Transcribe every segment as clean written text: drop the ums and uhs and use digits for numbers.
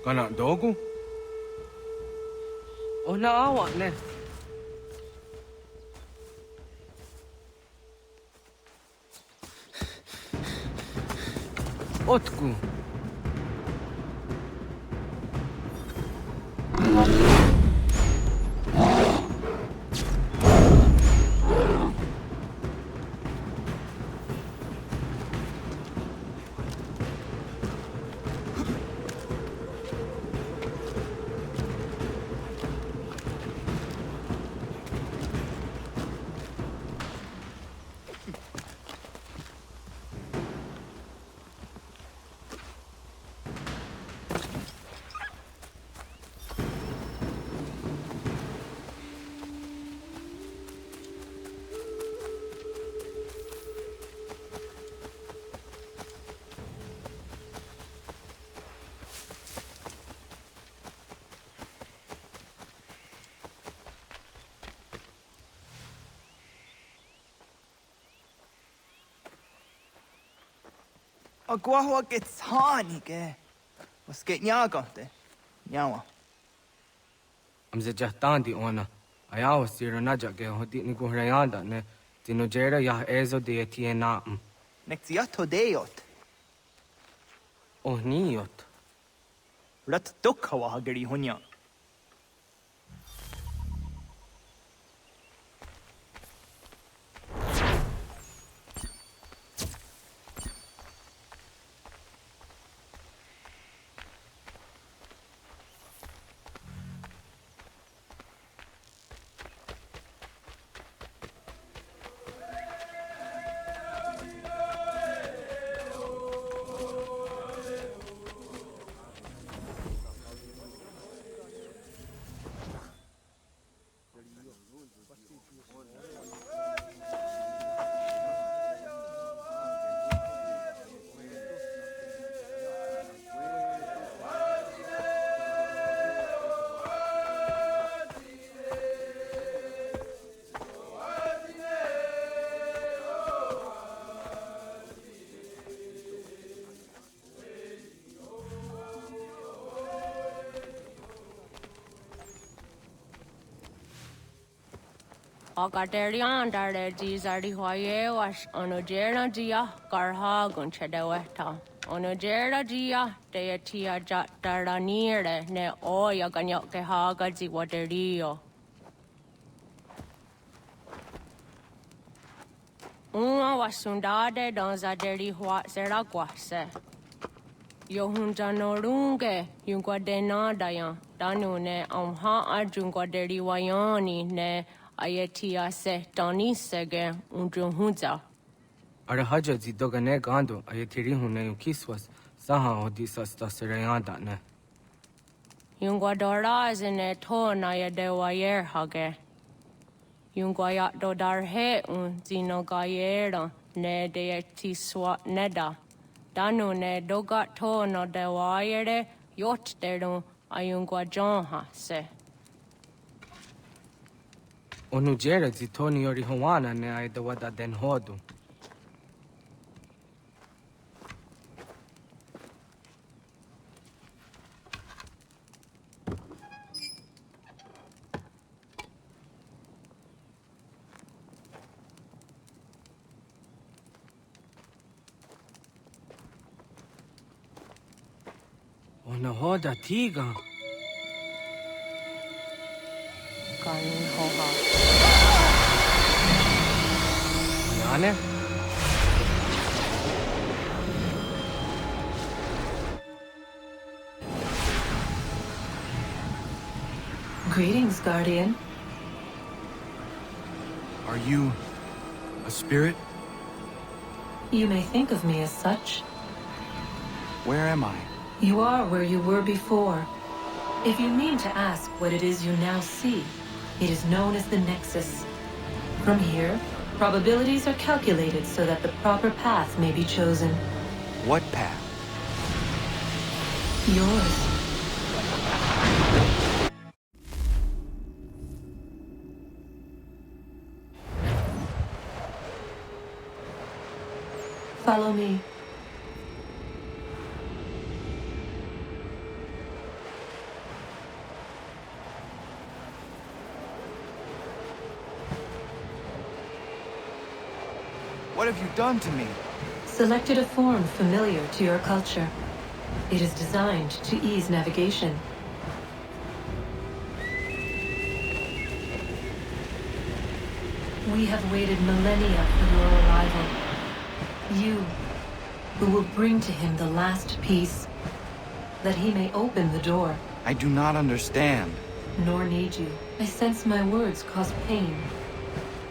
Kana dogu? Ona awa ne. Otku. Agua gets hanige. Was geht nyagante? Nyawa. Amze jahtandi ona. Ayaw siro najage hodi ni guhrayanda ne. Tinojera yah ezo de tiena. Nexiato deot. Oh niot. Rat dukhawa hageri hunya. Agaderian dare jizari hoye was onojera jia garha gunchedeweta. Onojera jia deatia jataraniere ne oya ganyoke haga ziwaderio. Uma wasundade donzaderi hua seraguase. Yohunjanorunge yunguadenadayan danune amha ajunguaderi wayani ne Ayatia se Dani sege unjunhunza. Arahaja zidogane gando ayatiri hune yukiswas. Saha odisas taserayanda ne. Yunguadora zine to na yadewayer hage. Yungwaya dodar he un zino gayera ne de tiswa neda. Danu ne doga to no de wayere yot deru ayungwa jonha se. Onu jere zitoni yori hawana ne ai dawada den hodu. Ona hoda tiga. Kanin hoha. Yane? Greetings, Guardian. Are you a spirit? You may think of me as such. Where am I? You are where you were before. If you mean to ask what it is you now see, it is known as the Nexus. From here, probabilities are calculated so that the proper path may be chosen. What path? Yours. Follow me. What have you done to me? Selected a form familiar to your culture. It is designed to ease navigation. We have waited millennia for your arrival. You, who will bring to him the last piece, that he may open the door. I do not understand. Nor need you. I sense my words cause pain.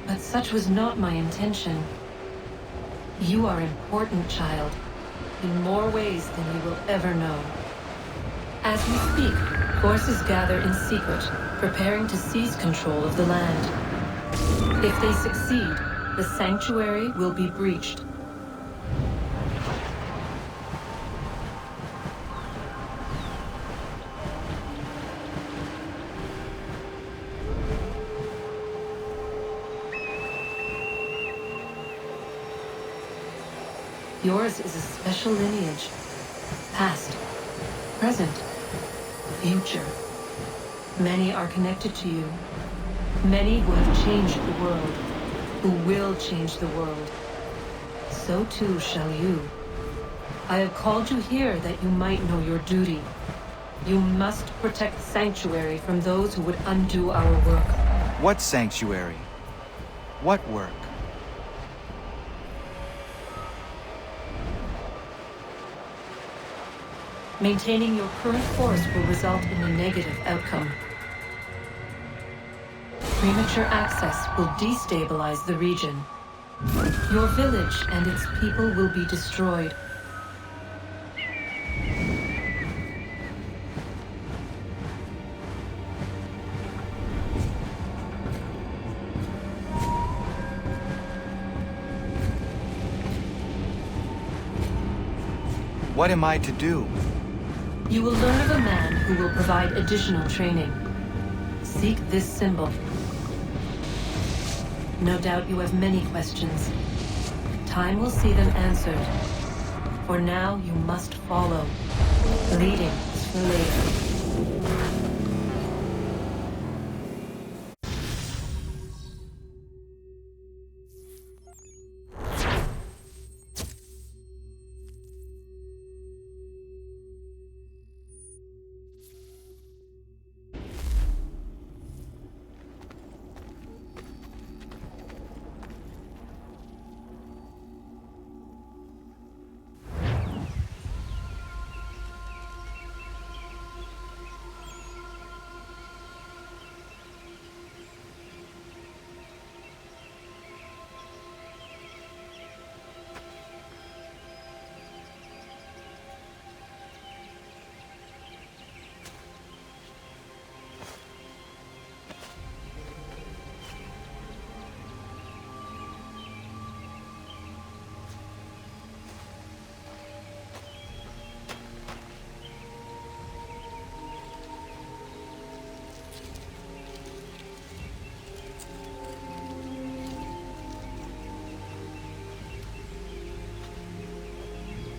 But such was not my intention. You are important, child, in more ways than you will ever know. As we speak, forces gather in secret, preparing to seize control of the land. If they succeed, the sanctuary will be breached. Yours is a special lineage. Past, present, future. Many are connected to you. Many who have changed the world, who will change the world. So too shall you. I have called you here that you might know your duty. You must protect the sanctuary from those who would undo our work. What sanctuary? What work? Maintaining your current course will result in a negative outcome. Premature access will destabilize the region. Your village and its people will be destroyed. What am I to do? You will learn of a man who will provide additional training. Seek this symbol. No doubt you have many questions. Time will see them answered. For now, you must follow. Leading is for later.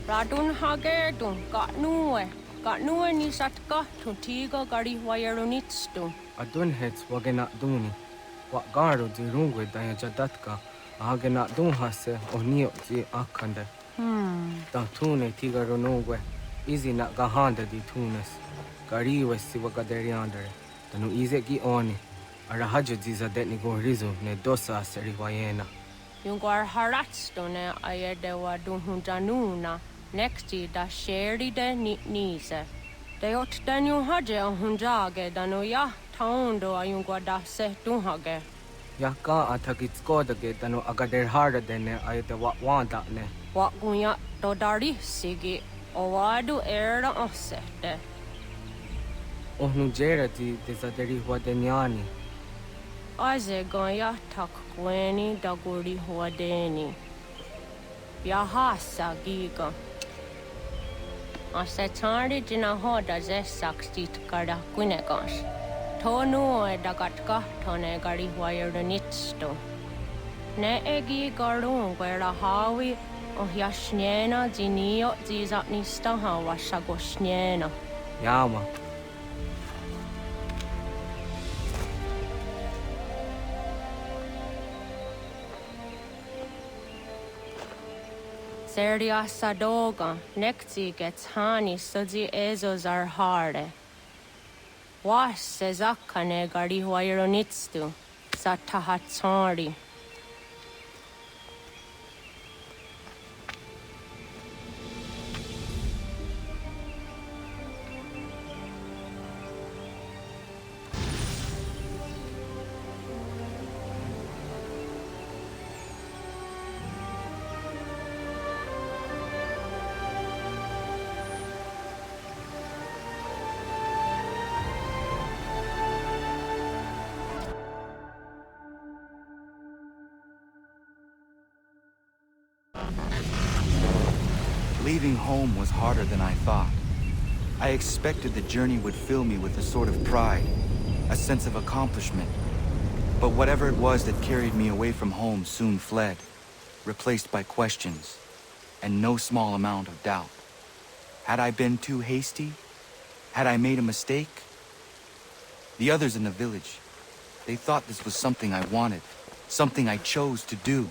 Radun hagerdun, got nue ni satka, tuntiga gari wayerunitstu. Adun hets wagena duni. Wa garu di rungwe daya jadatka. Ahagena dun hase onio di akande. Da tune tigaro nungwe. Izi na gahanda di tunes. Gariwe si wagaderiandere. Danu ize gi oni. Arahajo ziza detni go rizu ne dosa seri wayena. Yungwar haratstone ayede wa dunhunjanuna. Nexti da sheri de nise. De ot danyu haje hunjage danu ya taundo ayungwa da se dunhage. Ya ka atakitskoda ge danu agader harda dene ayede wa wanda ne. Wa gunya do dari sigi owadu era osete. Ohnu jera di desaderi huadenyani. Aze gonya tak gweni daguri huadeni. Yahasa giga. Ase tari jina hoda ze sakstit kada kunegas. Tonu e dagatka tone gari wayernitsto. Ne egi garun gwera hawi o yashnena zinio zizapnista hawa shagoshnena. Yama. Serdia sadoga, nekti gets hani sudzi ezos are harde. Was sezakane gari wayronitstu, satahatsari. Leaving home was harder than I thought. I expected the journey would fill me with a sort of pride, a sense of accomplishment. But whatever it was that carried me away from home soon fled, replaced by questions, and no small amount of doubt. Had I been too hasty? Had I made a mistake? The others in the village, they thought this was something I wanted, something I chose to do.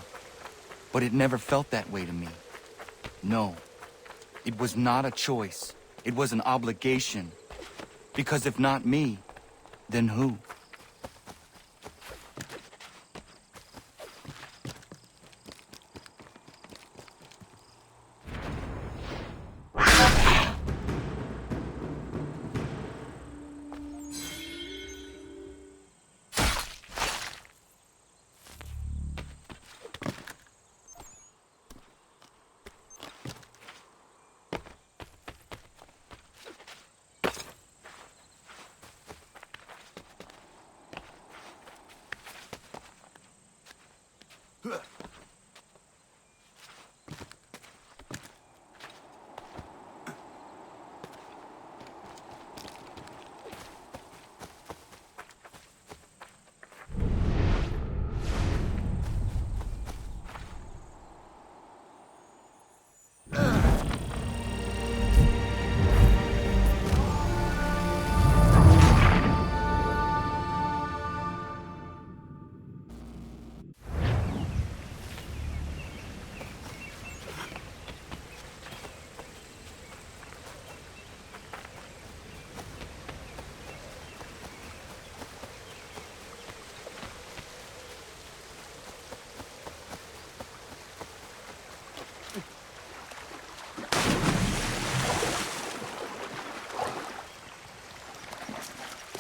But it never felt that way to me. No. It was not a choice. It was an obligation. Because if not me, then who?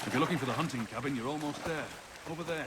If you're looking for the hunting cabin, you're almost there. Over there.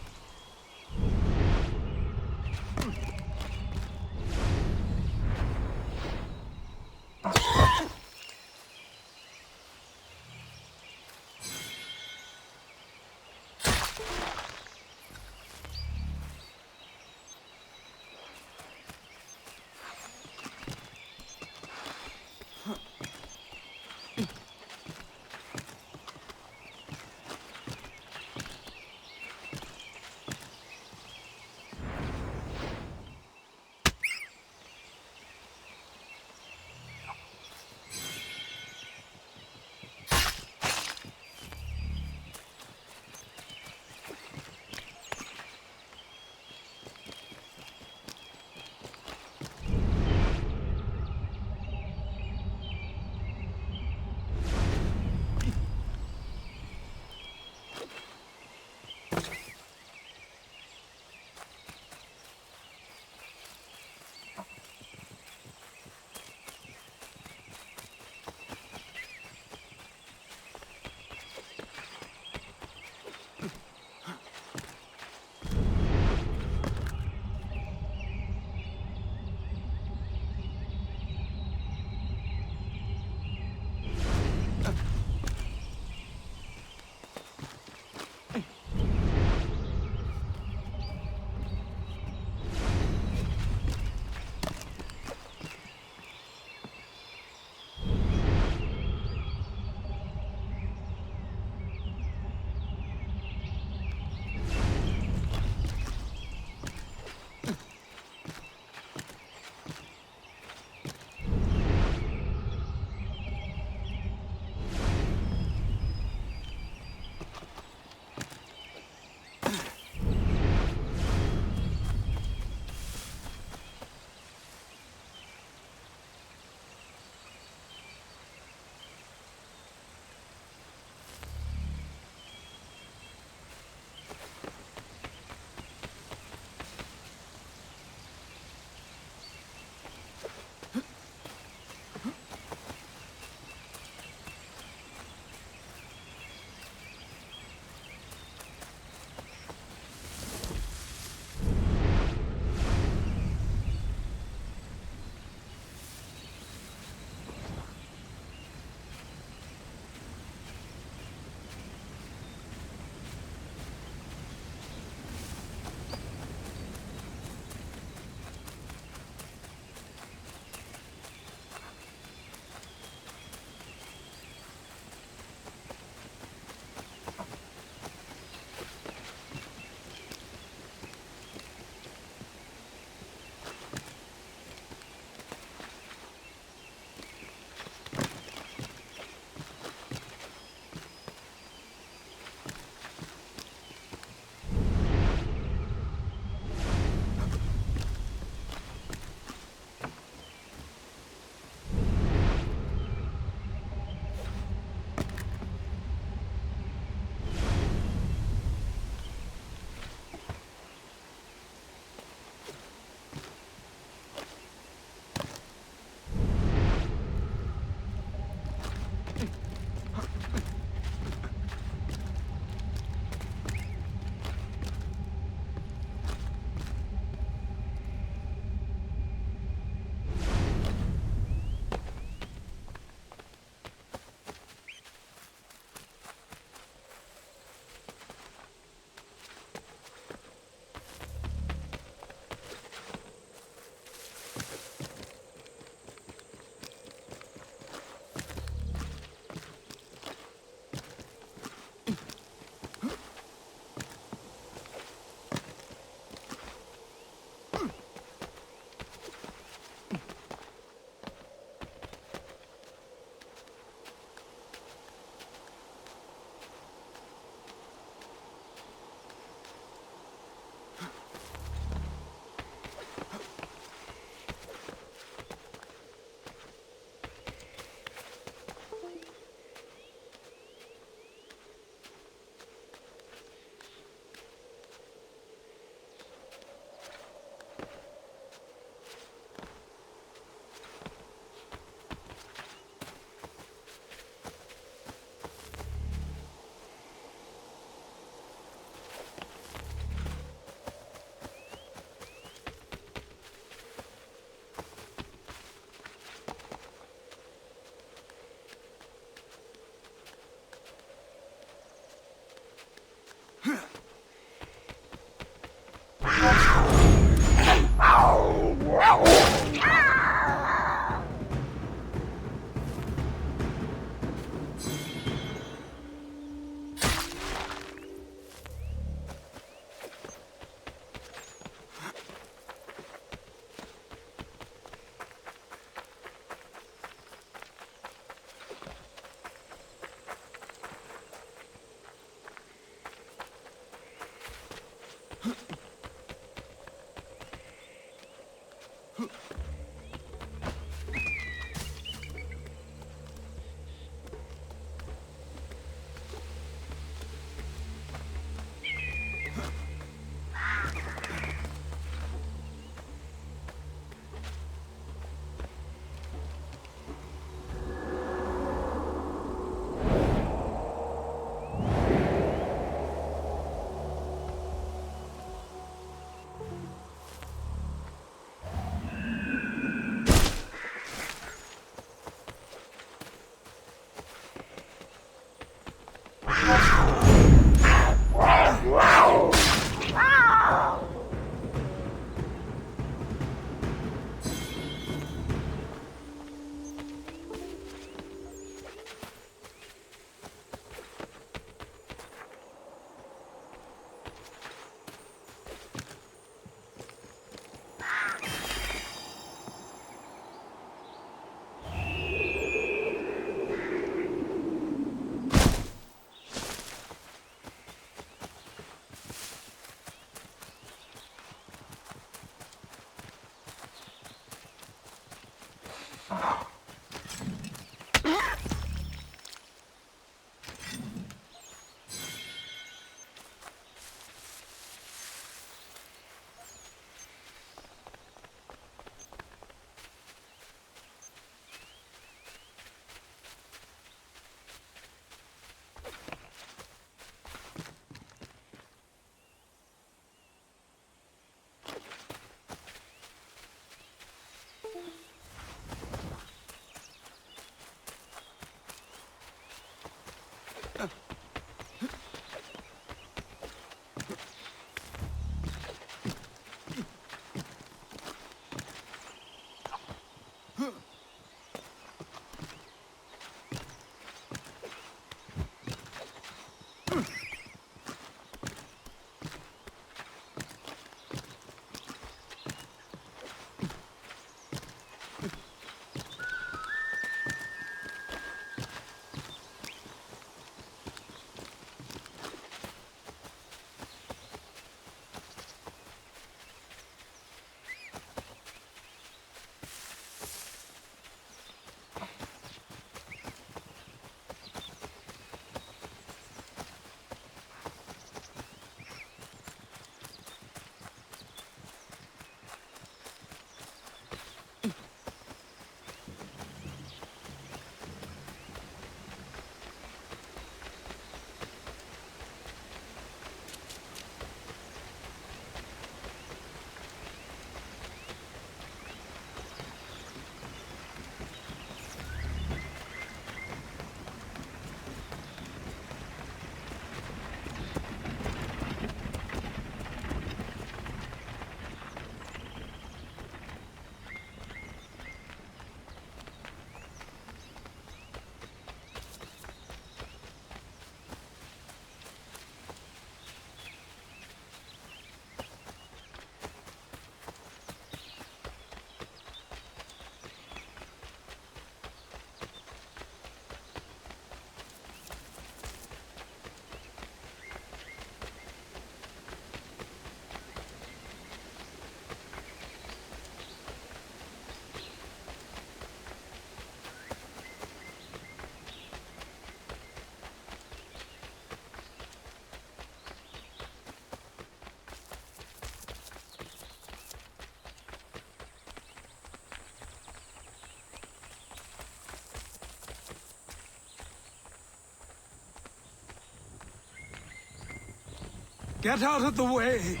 Get out of the way!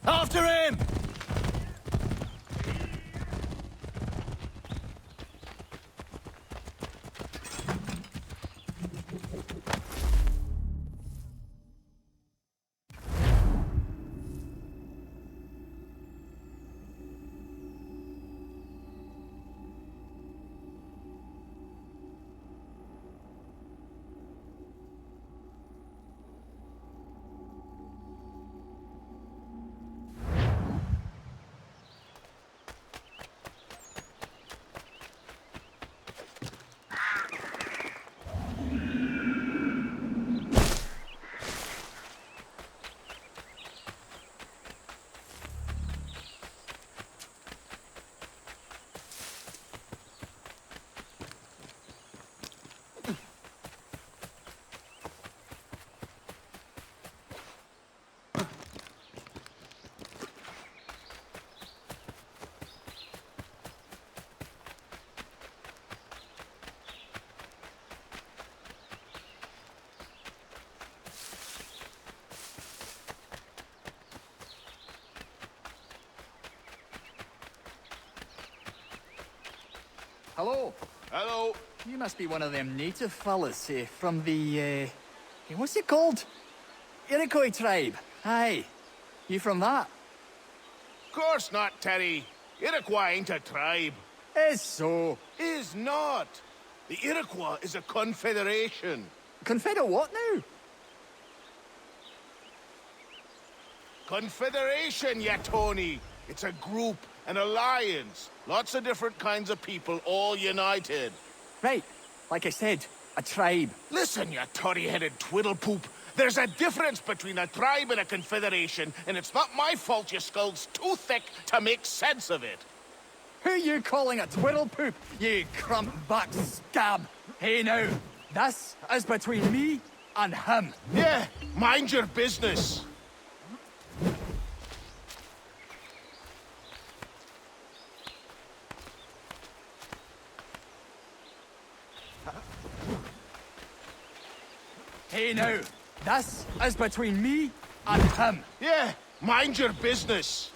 After him! hello. Hello. You must be one of them native fellas from the, what's it called? Iroquois tribe. Aye. You from that? Course not, Terry. Iroquois ain't a tribe. Is so. Is not. The Iroquois is a confederation. Confederate what now? Confederation, ya Tony. It's a group, an alliance. Lots of different kinds of people all united. Right. Like I said, a tribe. Listen, you toddy-headed twiddlepoop. There's a difference between a tribe and a confederation, and it's not my fault your skull's too thick to make sense of it. Who you calling a twiddlepoop, you crump-back scab? Hey now, this is between me and him. Yeah, mind your business. Hey now, this is between me and him. Yeah, mind your business.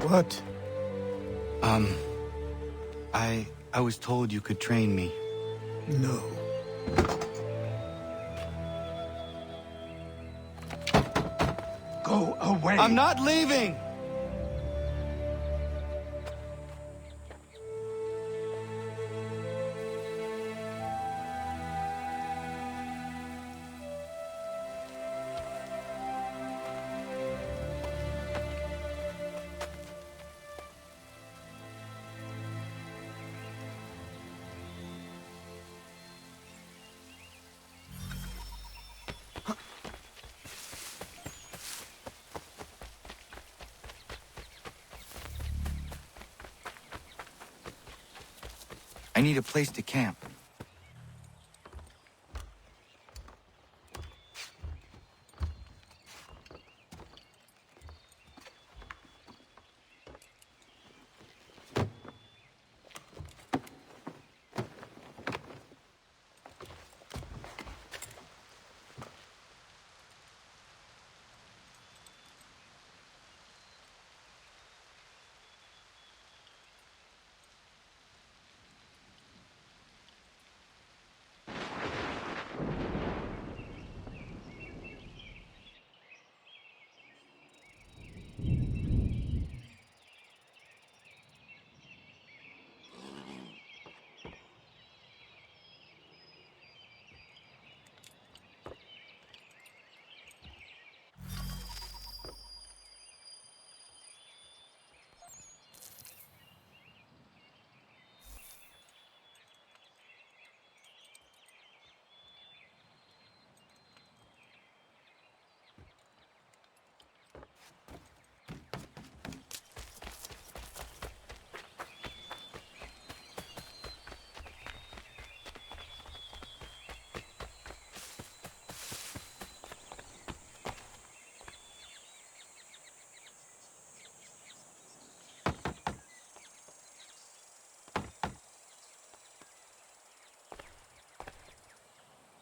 What? I was told you could train me. No. Go away. I'm not leaving! I need a place to camp.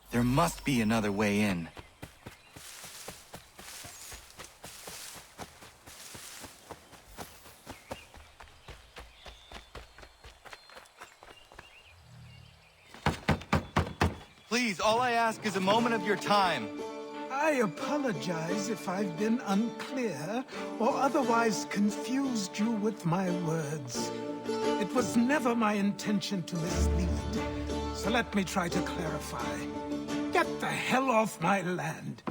There must be another way in. Please, all I ask is a moment of your time. I apologize if I've been unclear or otherwise confused you with my words. It was never my intention to mislead, so let me try to clarify. Get the hell off my land.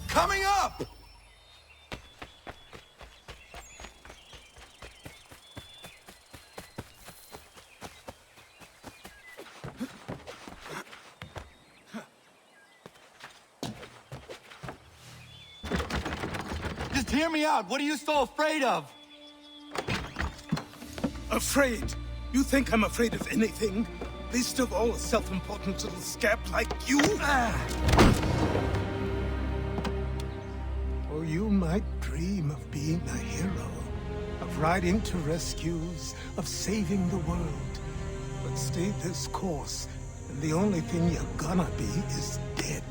Coming up! Just hear me out. What are you so afraid of? Afraid? You think I'm afraid of anything? Least of all a self-important little scab like you? Or you might dream of being a hero, of riding to rescues, of saving the world. But stay this course, and the only thing you're gonna be is dead.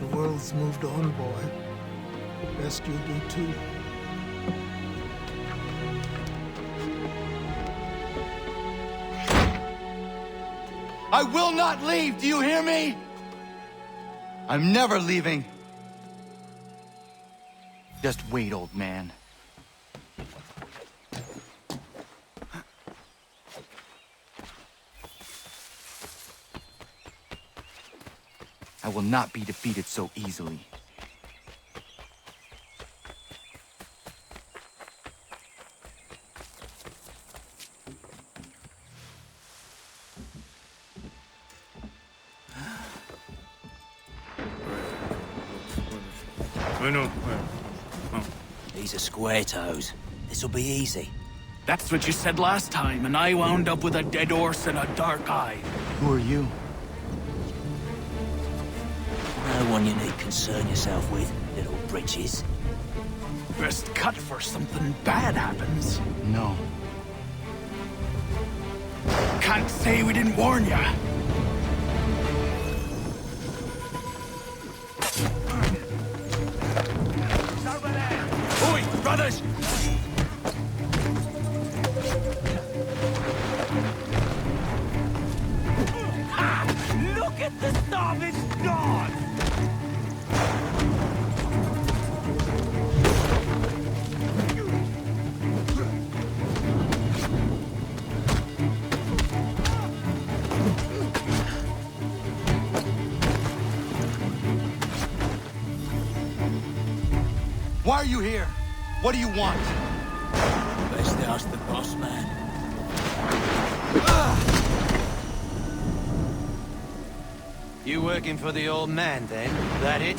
The world's moved on, boy. Best you do too. I will not leave, do you hear me? I'm never leaving. Just wait, old man. I will not be defeated so easily. These are square toes. This'll be easy. That's what you said last time, and I wound up with a dead horse and a dark eye. Who are you? No one you need concern yourself with, little britches. Best cut for something bad happens. No. Can't say we didn't warn ya. Oi, brothers! Look at the starving dog! Why are you here? What do you want? Best ask the boss man. You working for the old man, then? That it?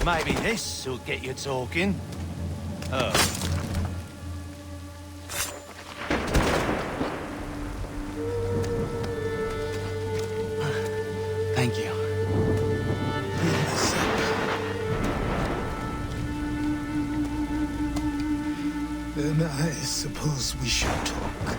Maybe this'll get you talking. Oh. Thank you. Then I suppose we should talk.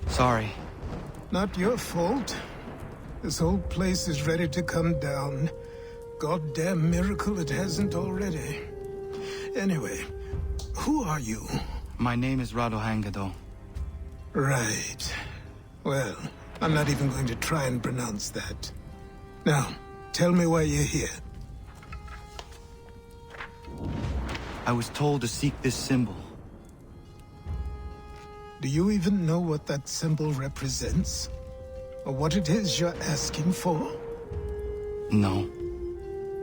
Sorry. Not your fault. This whole place is ready to come down. Goddamn miracle it hasn't already. Anyway, who are you? My name is Radohangado. Right. Well, I'm not even going to try and pronounce that. Now, tell me why you're here. I was told to seek this symbol. Do you even know what that symbol represents? Or what it is you're asking for? No.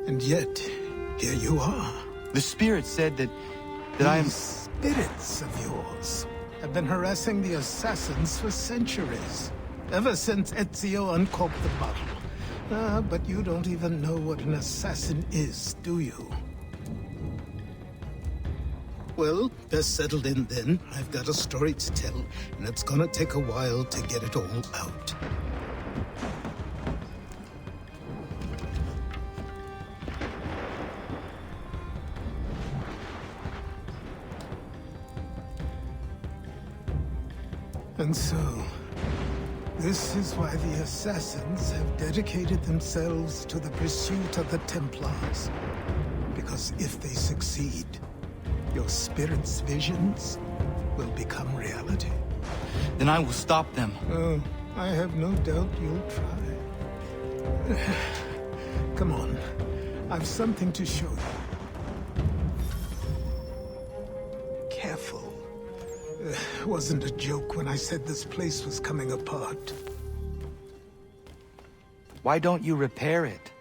And yet, here you are. The spirit said that I am... These spirits of yours have been harassing the assassins for centuries. Ever since Ezio uncorked the bottle. But you don't even know what an assassin is, do you? Well, best settled in then. I've got a story to tell, and it's gonna take a while to get it all out. And so, this is why the Assassins have dedicated themselves to the pursuit of the Templars. Because if they succeed, your spirit's visions will become reality. Then I will stop them. Oh, I have no doubt you'll try. Come on, I've something to show you. Careful. It wasn't a joke when I said this place was coming apart. Why don't you repair it?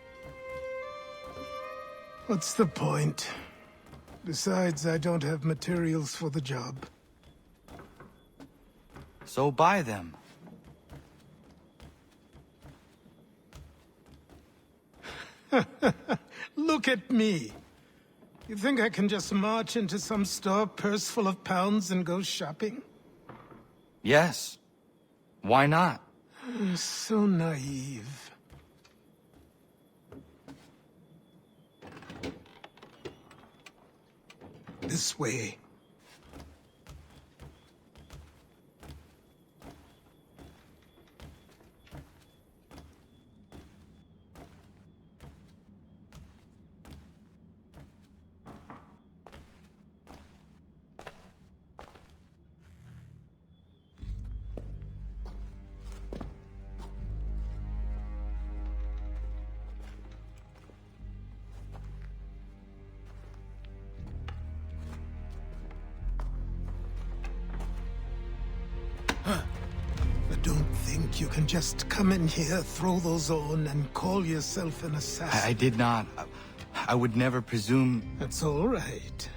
What's the point? Besides, I don't have materials for the job. So buy them. Look at me. You think I can just march into some store, purse full of pounds, and go shopping? Yes. Why not? So naive. This way. Don't think you can just come in here, throw those on, and call yourself an assassin. I did not. I would never presume... That's all right.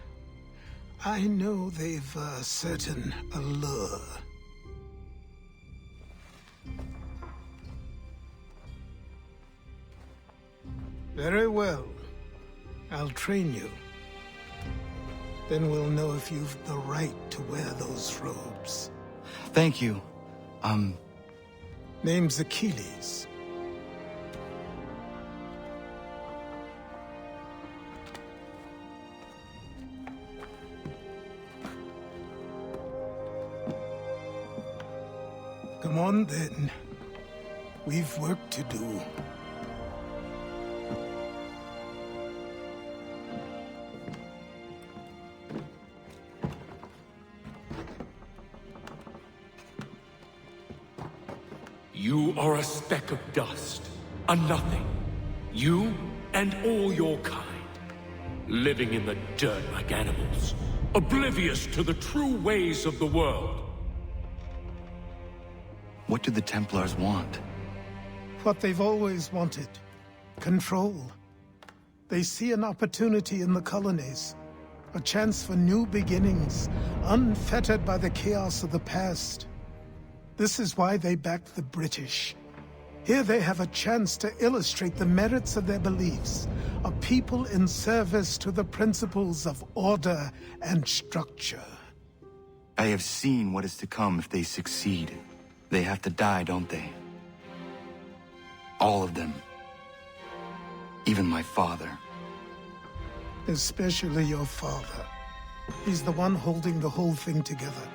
I know they've a certain allure. Very well. I'll train you. Then we'll know if you've the right to wear those robes. Thank you. Name's Achilles. Come on, then. We've work to do. You are a speck of dust, a nothing. You and all your kind, living in the dirt like animals, oblivious to the true ways of the world. What do the Templars want? What they've always wanted. Control. They see an opportunity in the colonies. A chance for new beginnings, unfettered by the chaos of the past. This is why they backed the British. Here they have a chance to illustrate the merits of their beliefs, a people in service to the principles of order and structure. I have seen what is to come if they succeed. They have to die, don't they? All of them. Even my father. Especially your father. He's the one holding the whole thing together.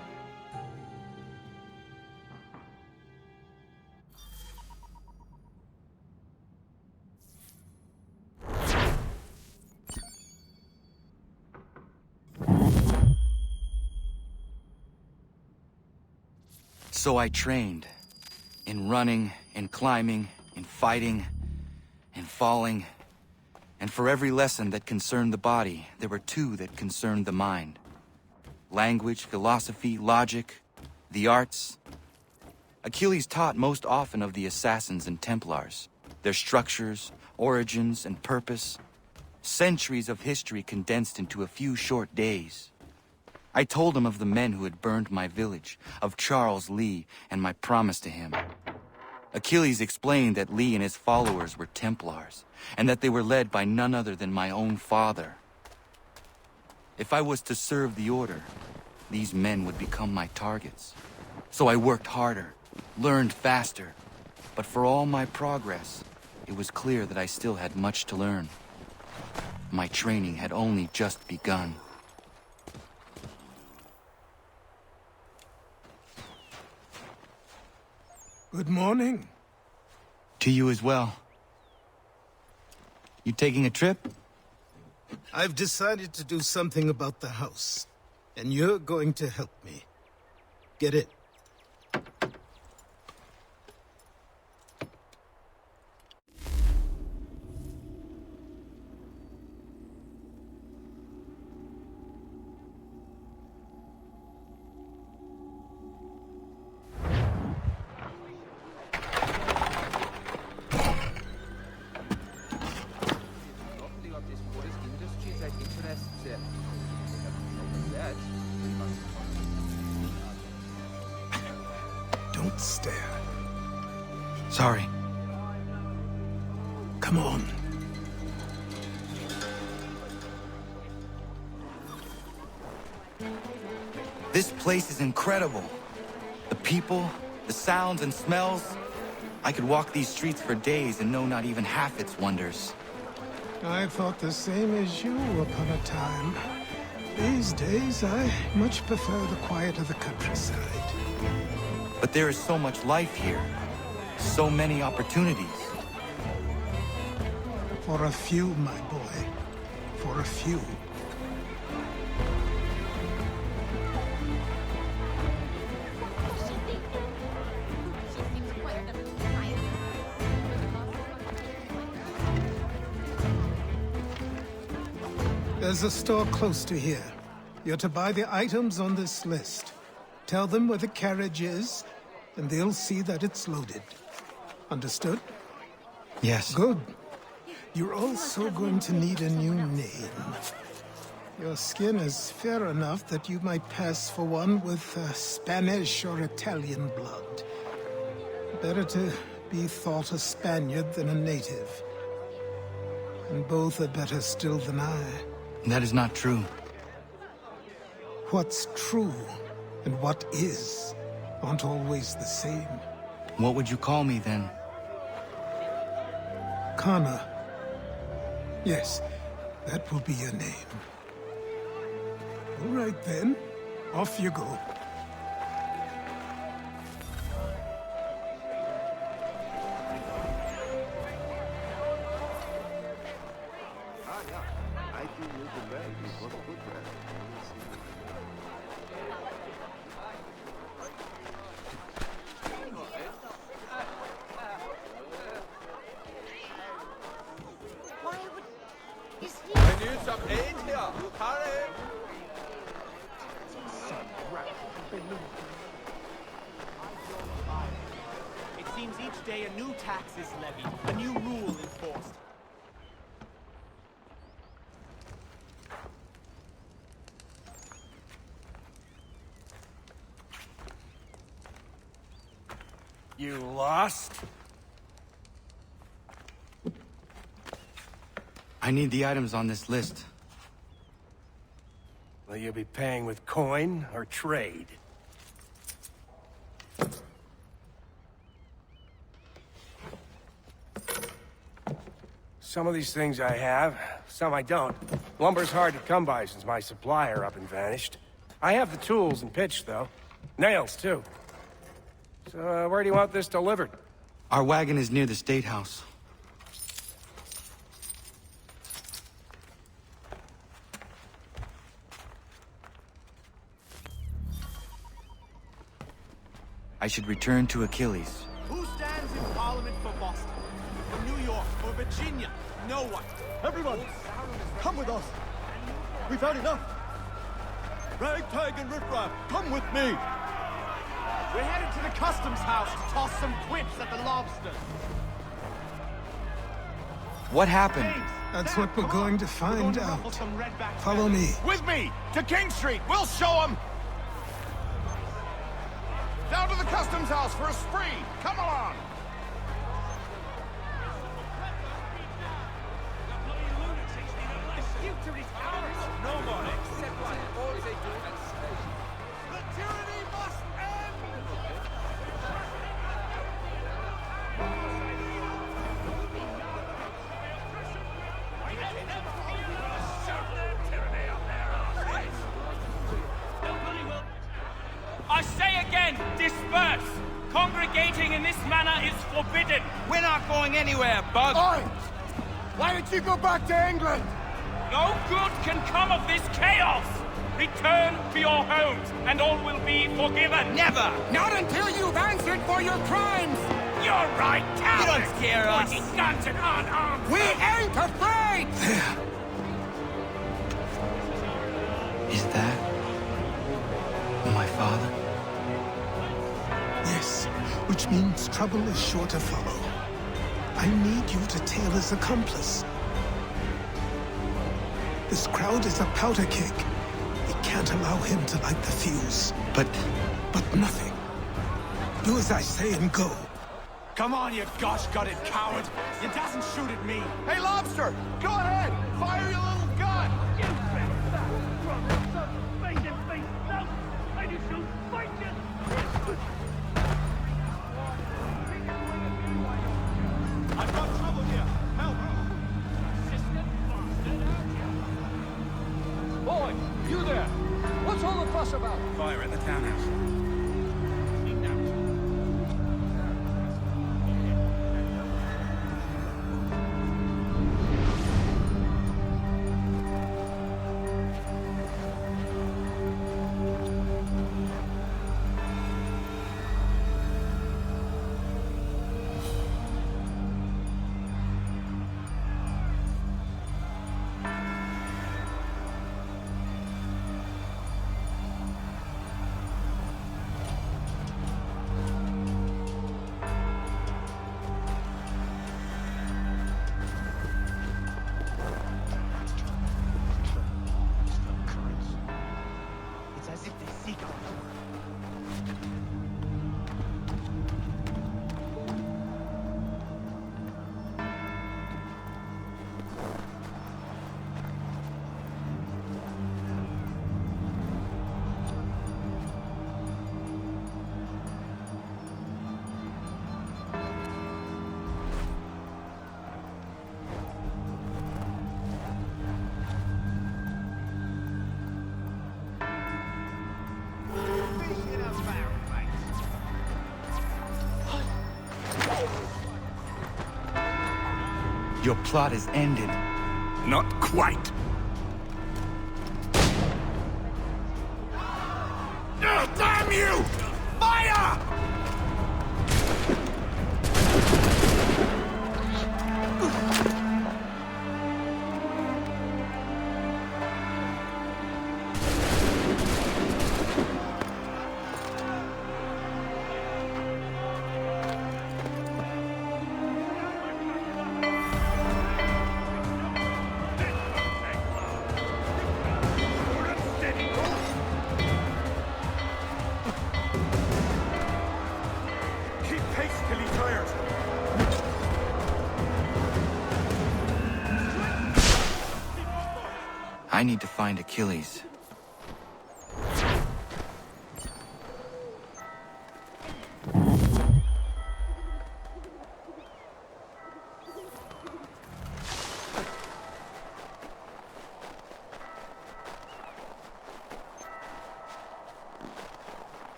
So I trained. In running, in climbing, in fighting, in falling. And for every lesson that concerned the body, there were two that concerned the mind. Language, philosophy, logic, the arts. Achilles taught most often of the Assassins and Templars, their structures, origins, and purpose. Centuries of history condensed into a few short days. I told him of the men who had burned my village, of Charles Lee, and my promise to him. Achilles explained that Lee and his followers were Templars, and that they were led by none other than my own father. If I was to serve the Order, these men would become my targets. So I worked harder, learned faster, but for all my progress, it was clear that I still had much to learn. My training had only just begun. Good morning. To you as well. You taking a trip? I've decided to do something about the house, and you're going to help me. Get it? Don't stare. Sorry. Come on. This place is incredible. The people, the sounds and smells. I could walk these streets for days and know not even half its wonders. I thought the same as you upon a time. These days, I much prefer the quiet of the countryside. But there is so much life here. So many opportunities. For a few, my boy. For a few. There's a store close to here. You're to buy the items on this list. Tell them where the carriage is, and they'll see that it's loaded. Understood? Yes. Good. You're also going to need a new name. Your skin is fair enough that you might pass for one with Spanish or Italian blood. Better to be thought a Spaniard than a native. And both are better still than I. That is not true. What's true and what is aren't always the same. What would you call me then? Kana. Yes, that will be your name. All right then, off you go. It seems each day a new tax is levied, a new rule enforced. You lost? I need the items on this list. Will you be paying with coin or trade? Some of these things I have, some I don't. Lumber's hard to come by since my supplier up and vanished. I have the tools and pitch, though. Nails, too. So, where do you want this delivered? Our wagon is near the State House. I should return to Achilles. Who stands in Parliament for Boston? For New York? For Virginia? No one. Everyone, come with us. We've had enough. Ragtag and riffraff, come with me. We're headed to the customs house to toss some quips at the lobsters. What happened? That's what we're going to find out. Follow me. With me! To King Street! We'll show them! Down to the customs house for a spree! Come along! disperse! Congregating in this manner is forbidden! We're not going anywhere, Bug! Oi! Why don't you go back to England? No good can come of this chaos! Return to your homes, and all will be forgiven! Never! Not until you've answered for your crimes! You're right, cowards! You don't scare us! Pointing guns and unarmed! We ain't afraid! There. Is that my father? Yes, which means trouble is sure to follow. I need you to tail his accomplice. This crowd is a powder keg. We can't allow him to light the fuse. But nothing. Do as I say and go. Come on, you gosh-gutted coward! You doesn't shoot at me! Hey, Lobster! Go ahead! Fire your little gun! I've got trouble here! Help! Boy, you there! What's all the fuss about? Fire at the townhouse. Your plot is ended. Not quite. Oh, damn you! Fire! I need to find Achilles.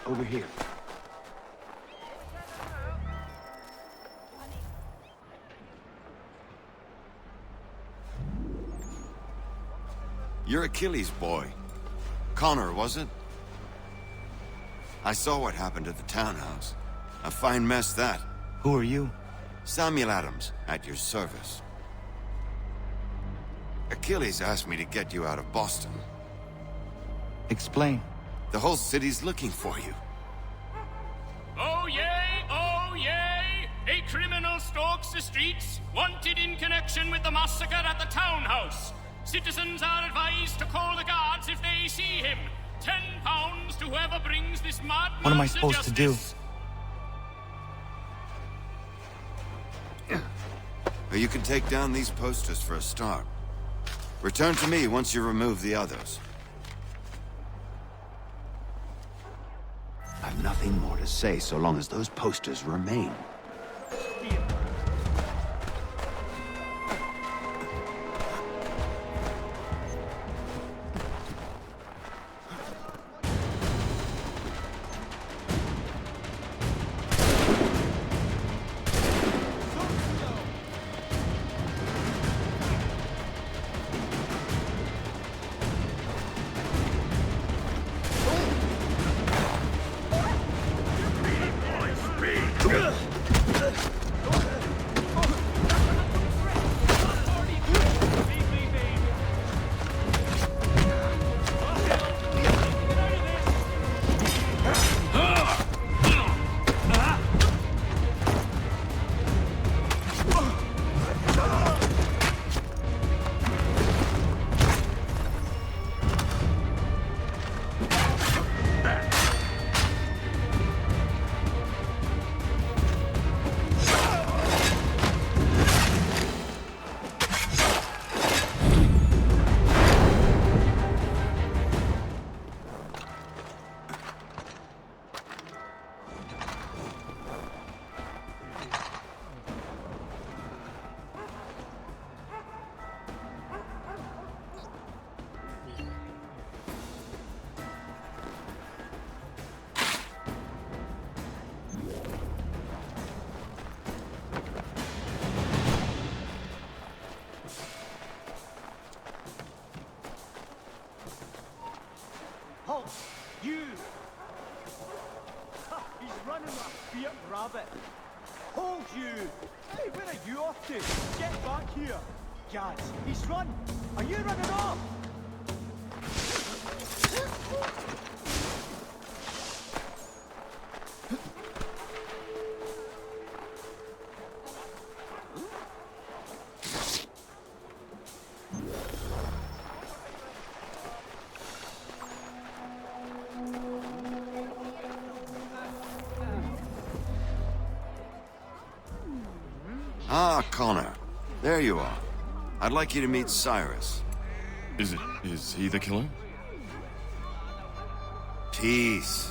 Over here. You're Achilles' boy. Connor, was it? I saw what happened at the townhouse. A fine mess, that. Who are you? Samuel Adams, at your service. Achilles asked me to get you out of Boston. Explain. The whole city's looking for you. Oh yay! Oh yay! A criminal stalks the streets, wanted in connection with the massacre at the townhouse. Citizens are advised to call the guards if they see him. £10 to whoever brings this madman. What am I supposed to do? You can take down these posters for a start. Return to me once you remove the others. I've nothing more to say so long as those posters remain. You! Ha, he's running like a fierce rabbit. Hold you! Hey, where are you off to? Get back here! Gads, he's run! Are you running off? Ah, Connor. There you are. I'd like you to meet Cyrus. Is he the killer? Peace.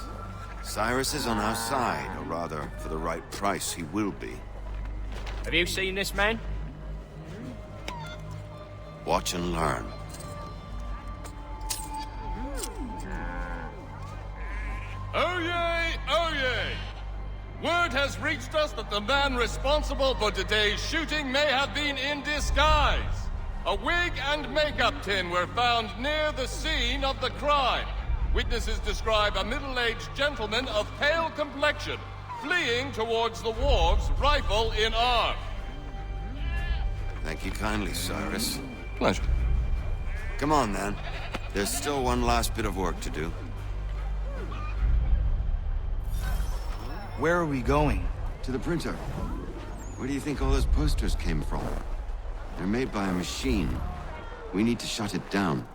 Cyrus is on our side, or rather, for the right price, he will be. Have you seen this man? Watch and learn. Oh yay, oh yay! Word has reached us that the man responsible for today's shooting may have been in disguise. A wig and makeup tin were found near the scene of the crime. Witnesses describe a middle-aged gentleman of pale complexion fleeing towards the wharves, rifle in arm. Thank you kindly, Cyrus. Pleasure. Come on, then. There's still one last bit of work to do. Where are we going? To the printer. Where do you think all those posters came from? They're made by a machine. We need to shut it down.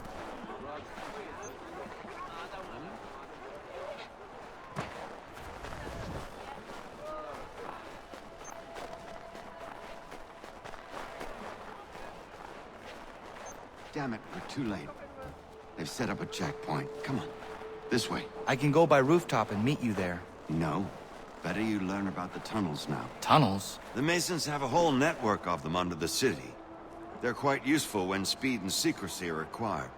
Damn it, we're too late. They've set up a checkpoint. Come on. This way. I can go by rooftop and meet you there. No. Better you learn about the tunnels now. Tunnels? The Masons have a whole network of them under the city. They're quite useful when speed and secrecy are required.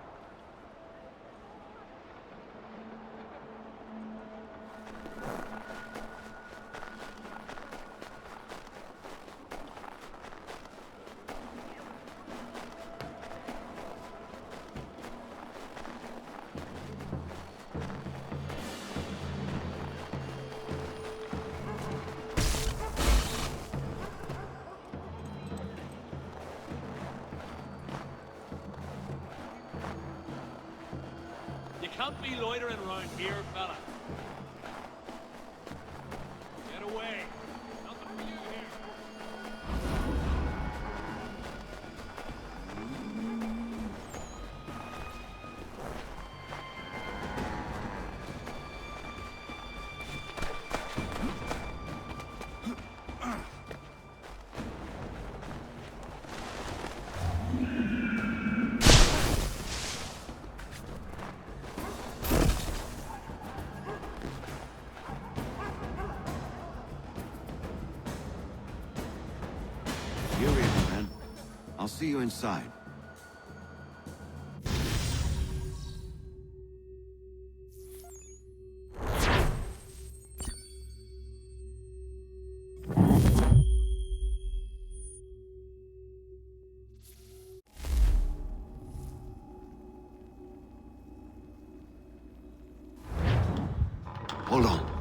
You can't be loitering around here, fella. Get away. Nothing for you here. see you inside. Hold on.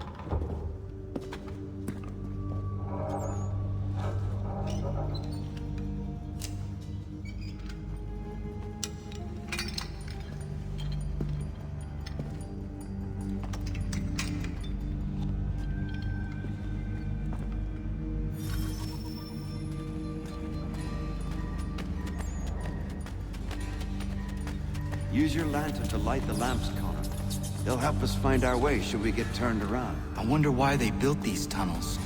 Use your lantern to light the lamps, Connor. They'll help us find our way should we get turned around. I wonder why they built these tunnels.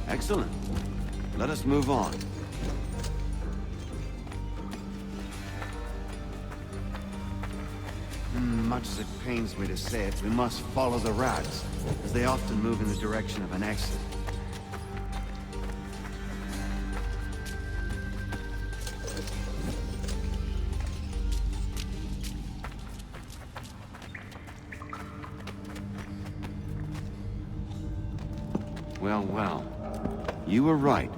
Excellent. Let us move on. Much as it pains me to say it, we must follow the rats, as they often move in the direction of an exit. Well, well. You were right.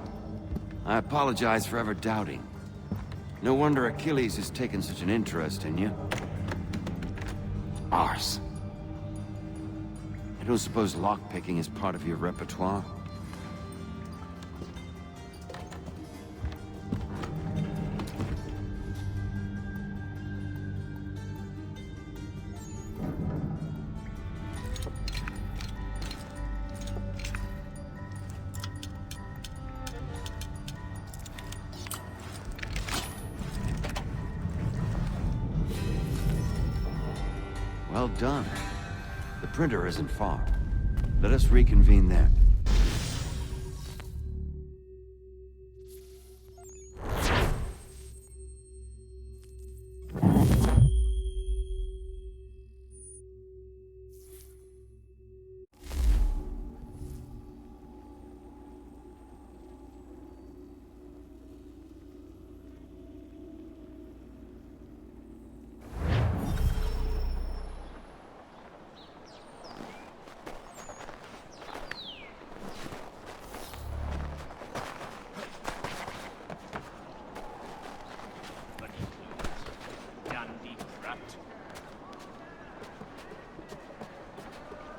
I apologize for ever doubting. No wonder Achilles has taken such an interest in you. Arse. I don't suppose lockpicking is part of your repertoire? Well done. The printer isn't far. Let us reconvene there.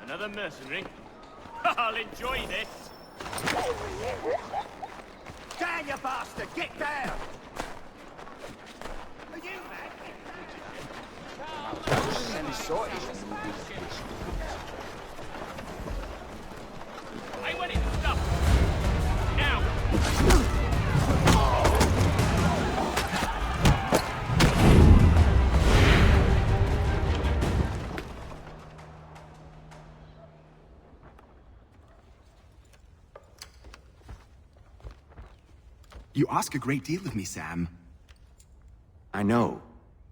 Another mercenary? I'll enjoy this! Down, you bastard! Get down! Are you mad? I want it stuff! Now! You ask a great deal of me, Sam. I know,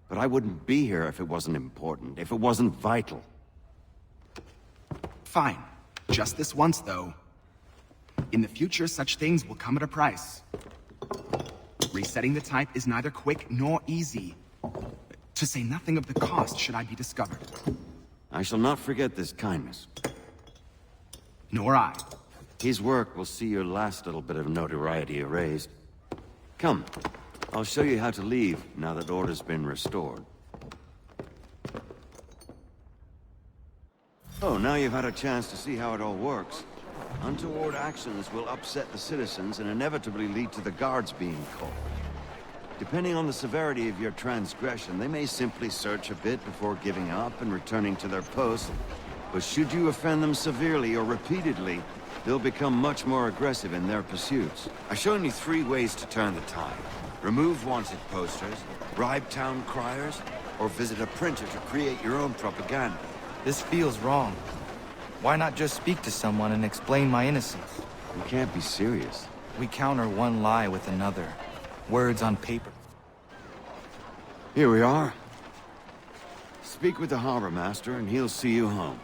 but I wouldn't be here if it wasn't important, if it wasn't vital. Fine. Just this once, though. In the future, such things will come at a price. Resetting the type is neither quick nor easy. To say nothing of the cost should I be discovered. I shall not forget this kindness. Nor I. His work will see your last little bit of notoriety erased. Come, I'll show you how to leave now that order's been restored. Oh, now you've had a chance to see how it all works. Untoward actions will upset the citizens and inevitably lead to the guards being called. Depending on the severity of your transgression, they may simply search a bit before giving up and returning to their posts. But should you offend them severely or repeatedly, they'll become much more aggressive in their pursuits. I've shown you 3 ways to turn the tide. Remove wanted posters, bribe town criers, or visit a printer to create your own propaganda. This feels wrong. Why not just speak to someone and explain my innocence? You can't be serious. We counter one lie with another. Words on paper. Here we are. Speak with the harbor master, and he'll see you home.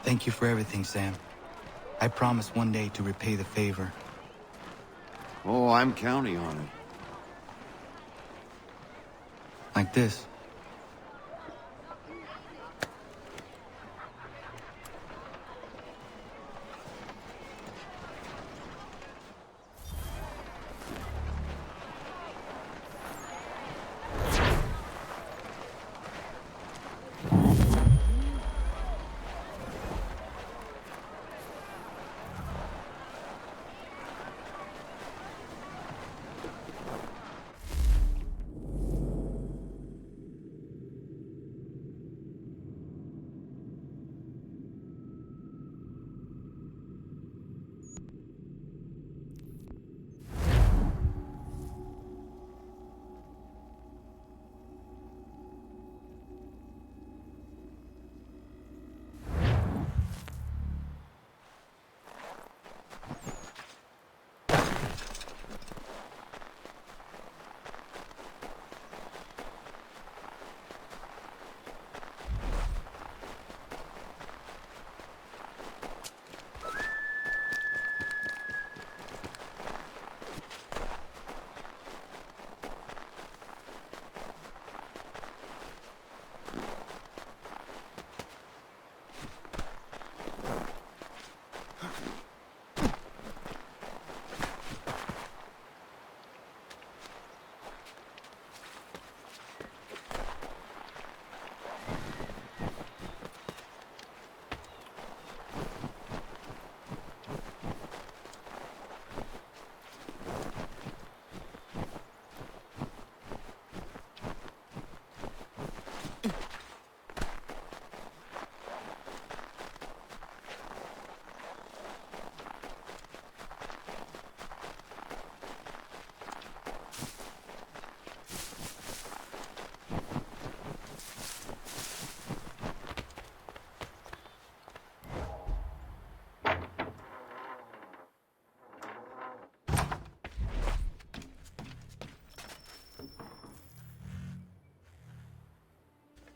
Thank you for everything, Sam. I promise one day to repay the favor. Oh, I'm counting on it. Like this.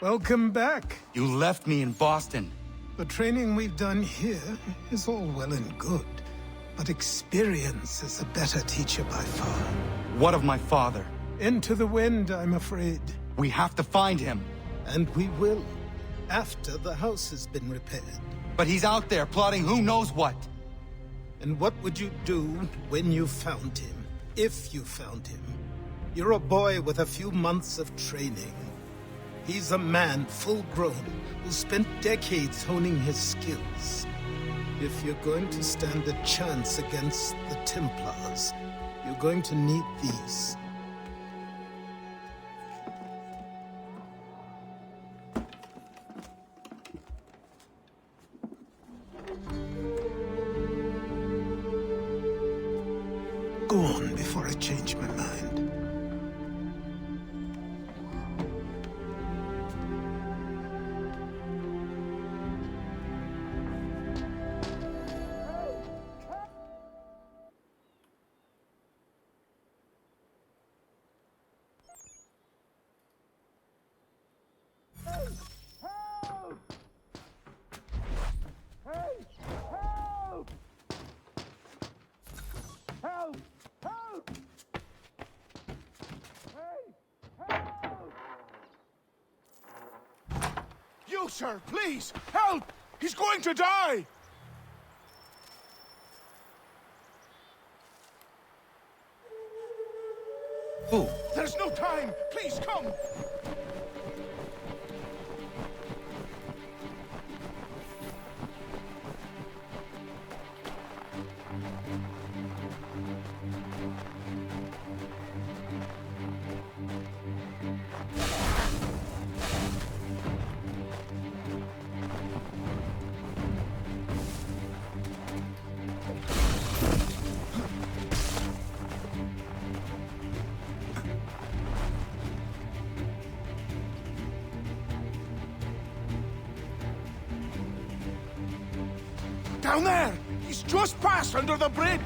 Welcome back. You left me in Boston. The training we've done here is all well and good, but experience is a better teacher by far. What of my father? Into the wind, I'm afraid. We have to find him. And we will, after the house has been repaired. But he's out there plotting who knows what. And what would you do when you found him? If you found him? You're a boy with a few months of training. He's a man, full-grown, who spent decades honing his skills. If you're going to stand a chance against the Templars, you're going to need these. Go on before I change my mind. You, sir, please, help! He's going to die! Who? There's no time! Please, come! Down there! He's just passed under the bridge!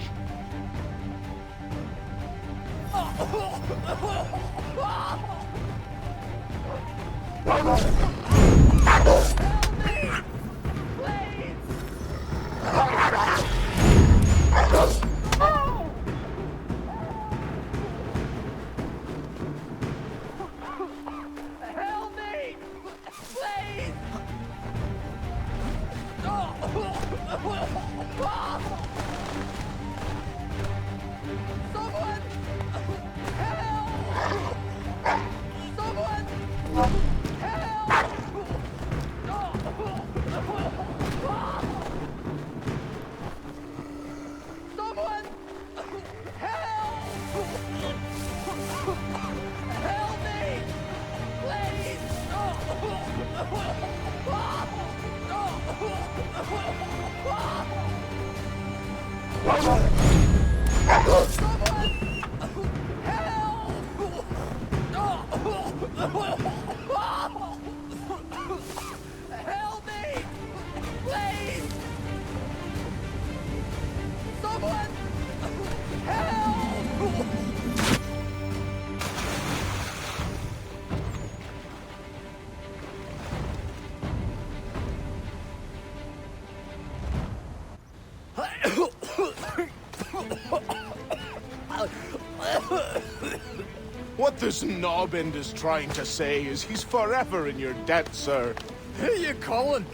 What this knobend is trying to say is he's forever in your debt, sir. Who you calling?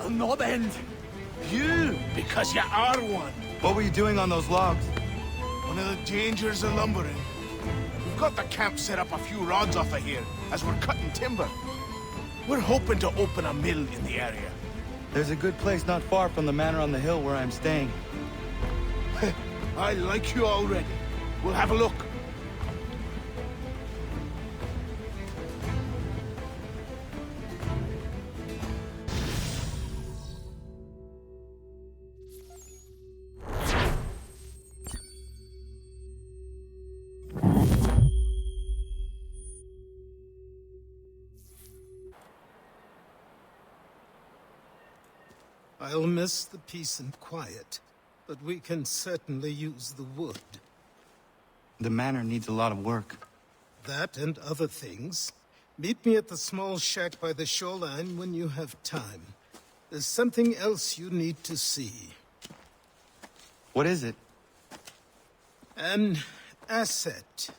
A knobend? You, because you are one. What were you doing on those logs? One of the dangers of lumbering. We've got the camp set up a few rods off of here, as we're cutting timber. We're hoping to open a mill in the area. There's a good place not far from the manor on the hill where I'm staying. I like you already. We'll have a look. I'll miss the peace and quiet, but we can certainly use the wood. The manor needs a lot of work. That and other things. Meet me at the small shack by the shoreline when you have time. There's something else you need to see. What is it? An asset.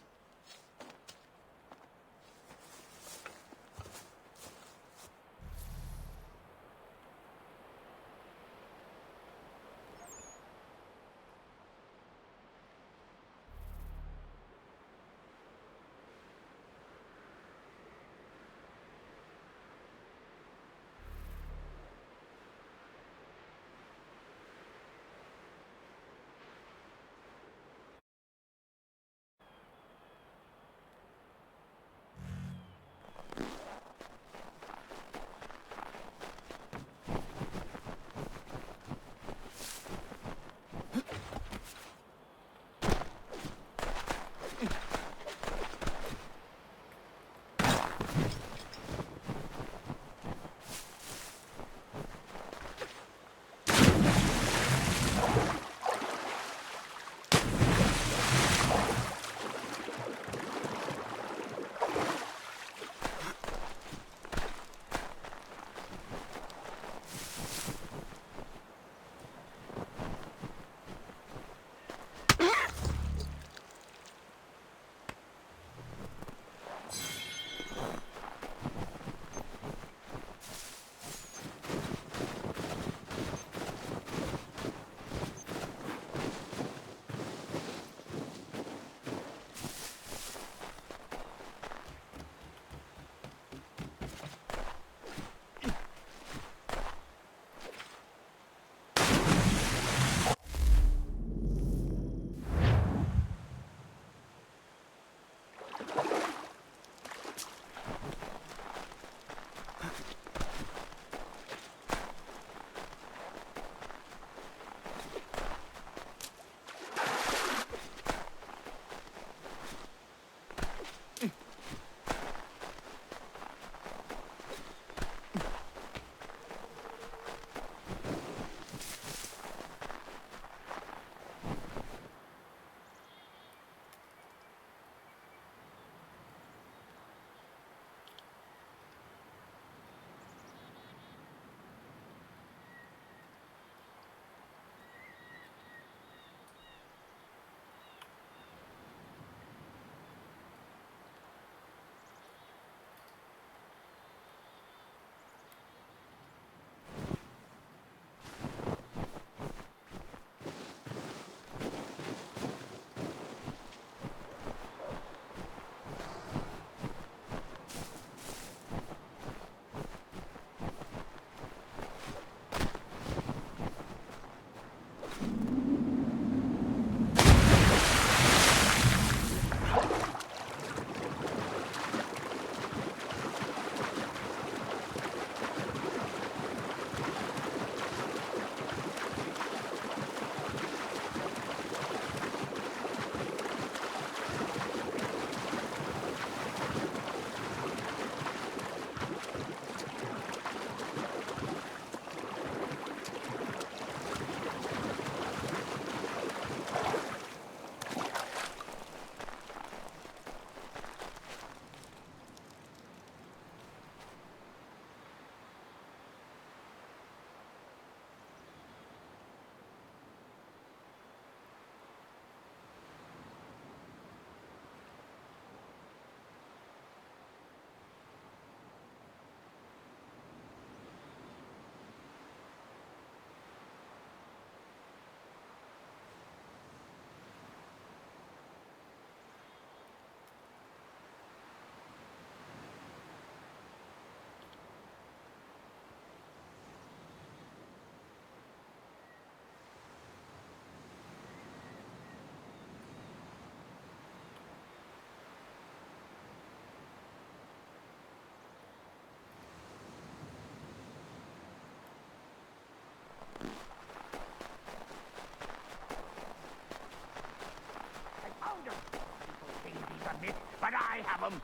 me, but I have them.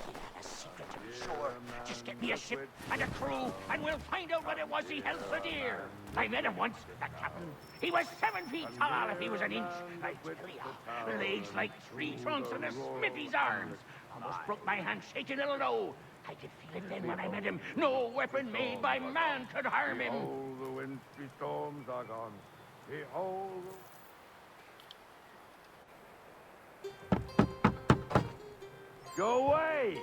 He had a secret, I'm sure. Just get me a ship and a crew, and we'll find out what it was he held so dear. I met him once, that captain. He was 7 feet tall if he was an inch. I tell ya, legs like tree trunks and a smithy's arms. Almost broke my hand shaking it'll know. I could feel it then when I met him. No weapon made by man could harm him. Behold, the wintry storms are gone. Behold. Go away!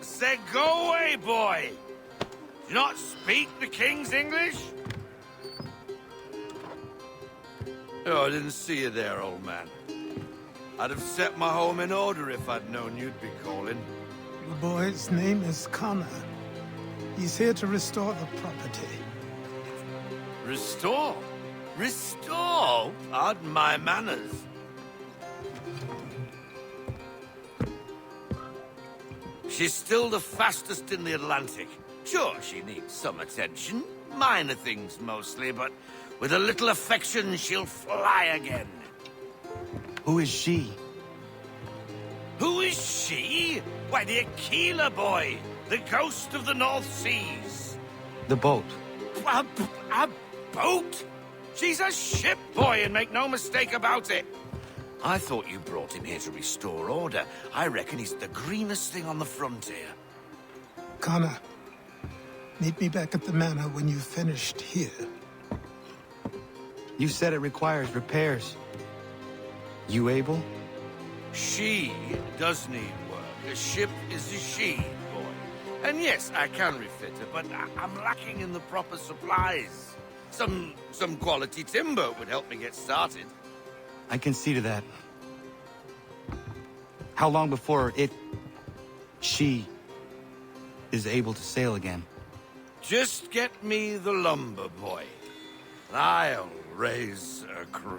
Said go away, boy! Do you not speak the King's English? Oh, I didn't see you there, old man. I'd have set my home in order if I'd known you'd be calling. The boy's name is Connor. He's here to restore the property. Restore? Restore? Pardon my manners. She's still the fastest in the Atlantic. Sure, she needs some attention. Minor things mostly, but with a little affection, she'll fly again. Who is she? Who is she? Why, the Aquila boy, the ghost of the North Seas. The boat. A boat? She's a ship, boy, and make no mistake about it. I thought you brought him here to restore order. I reckon he's the greenest thing on the frontier. Connor, meet me back at the manor when you've finished here. You said it requires repairs. You able? She does need work. A ship is a she, boy. And yes, I can refit her, but I'm lacking in the proper supplies. Some quality timber would help me get started. I can see to that. How long before she is able to sail again? Just get me the lumber, boy. I'll raise a crew.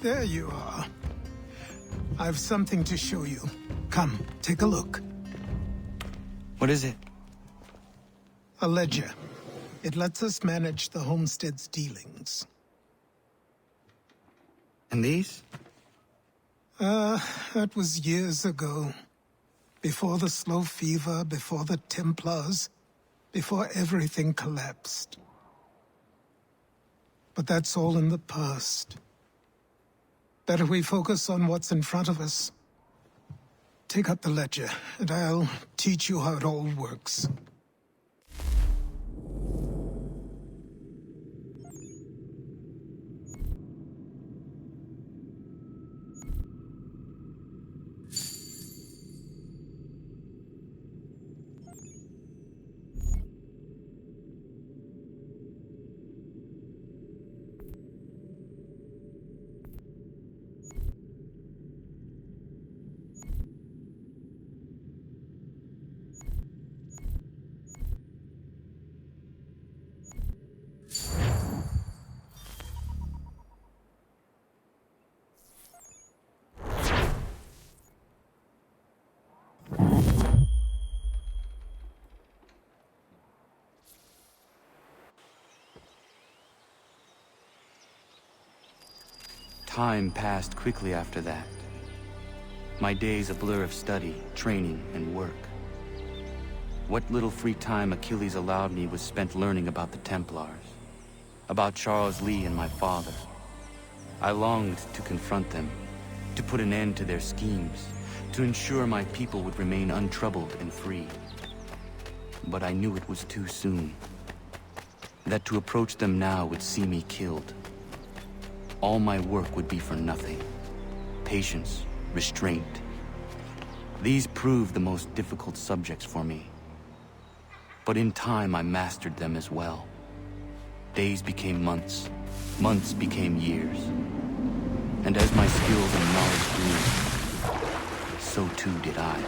There you are. I've something to show you. Come, take a look. What is it? A ledger. It lets us manage the homestead's dealings. And these? That was years ago. Before the slow fever, before the Templars, before everything collapsed. But that's all in the past. Better we focus on what's in front of us. Take up the ledger, and I'll teach you how it all works. Time passed quickly after that. My days a blur of study, training, and work. What little free time Achilles allowed me was spent learning about the Templars. about Charles Lee and my father. I longed to confront them, to put an end to their schemes, to ensure my people would remain untroubled and free. But I knew it was too soon. That to approach them now would see me killed. All my work would be for nothing. Patience, restraint. These proved the most difficult subjects for me. But in time I mastered them as well. Days became months, months became years. And as my skills and knowledge grew, so too did I.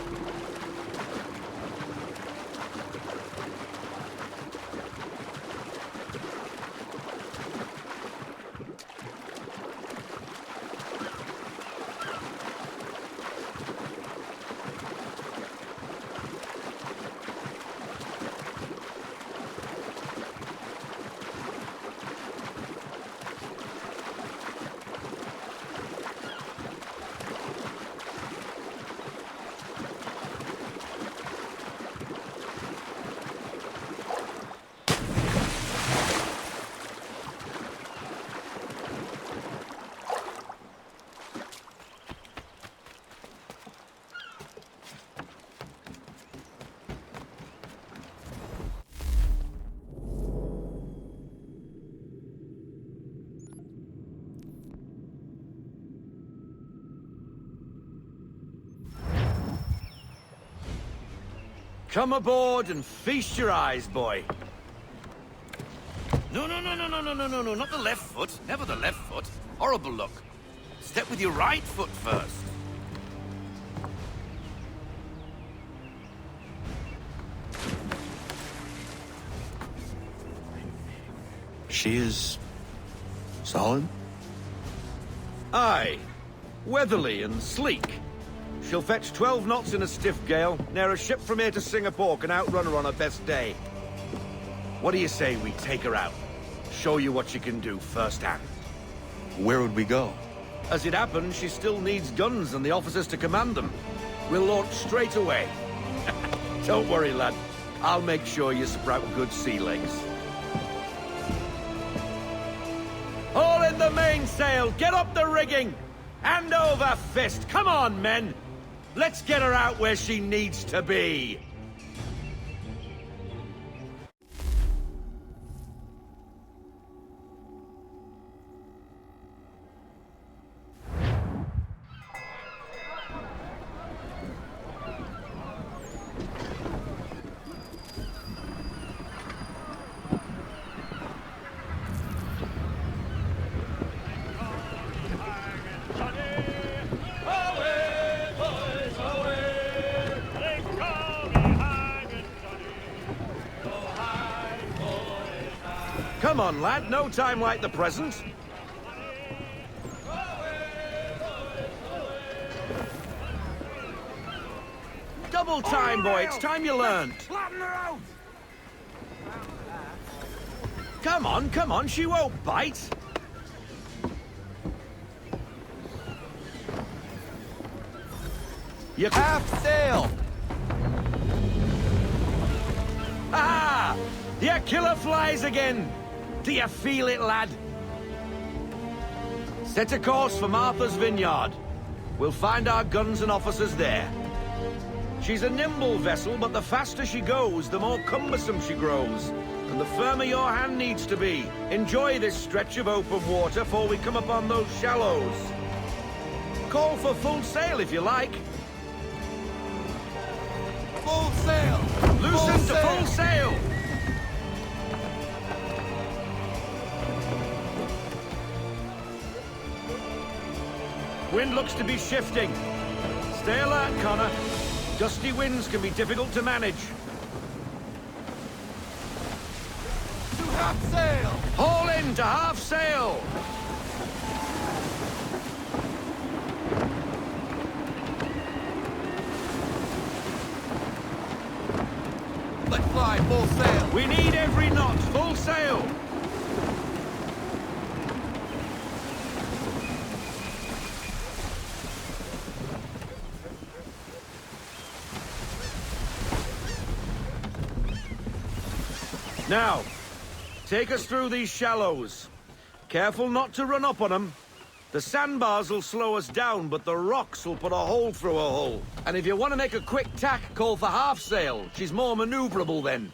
Come aboard and feast your eyes, boy. No, not the left foot. Never the left foot. Horrible look. Step with your right foot first. She is... solid? Aye. Weatherly and sleek. She'll fetch 12 knots in a stiff gale, near a ship from here to Singapore can outrun her on her best day. What do you say we take her out? Show you what she can do firsthand. Where would we go? As it happens, she still needs guns and the officers to command them. We'll launch straight away. Don't worry, lad. I'll make sure you sprout good sea legs. All in the mainsail! Get up the rigging! Hand over fist! Come on, men! Let's get her out where she needs to be! Come on, lad. No time like the present. Double time, boy. It's time you learned. Come on. She won't bite. You half sail. Ah! Your killer flies again. Do you feel it, lad? Set a course for Martha's Vineyard. We'll find our guns and officers there. She's a nimble vessel, but the faster she goes, the more cumbersome she grows. And the firmer your hand needs to be. Enjoy this stretch of open water before we come upon those shallows. Call for full sail if you like. Full sail! Loosen to full sail! Wind looks to be shifting. Stay alert, Connor. Gusty winds can be difficult to manage. To half sail! Haul in to half sail! Let fly, full sail! We need every knot, full sail! Now, take us through these shallows. Careful not to run up on them. The sandbars will slow us down, but the rocks will put a hole through a hull. And if you want to make a quick tack, call for half sail. She's more maneuverable then.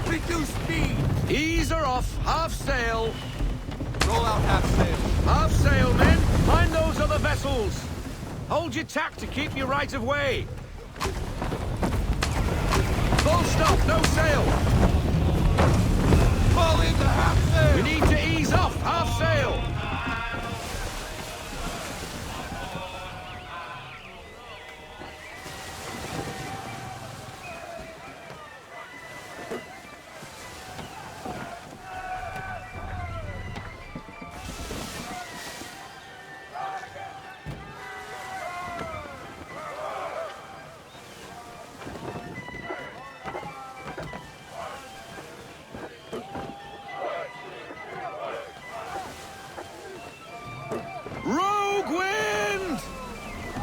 Reduce speed! Ease her off, half sail. Roll out half sail. Half sail, men! Mind those other vessels! Hold your tack to keep your right of way. Full stop, no sail! Fall into half sail! We need to ease off, half sail! Rogue wind!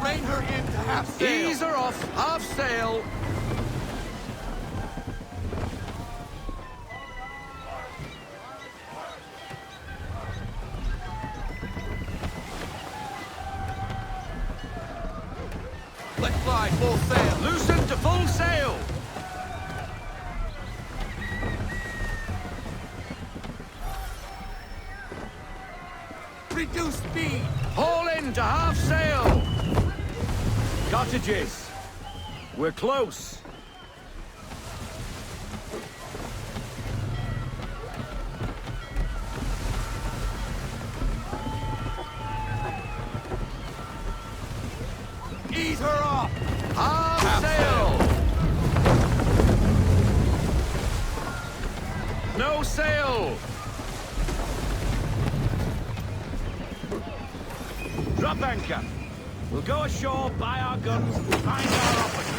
Rein her into half sail! Ease her off, half sail. Let fly, full sail! Loosen to full sail. Reduce speed! Haul in to half sail. Cottages. We're close. Ease her off! Half sail. No sail. Drop anchor. We'll go ashore, buy our guns, and find our officers.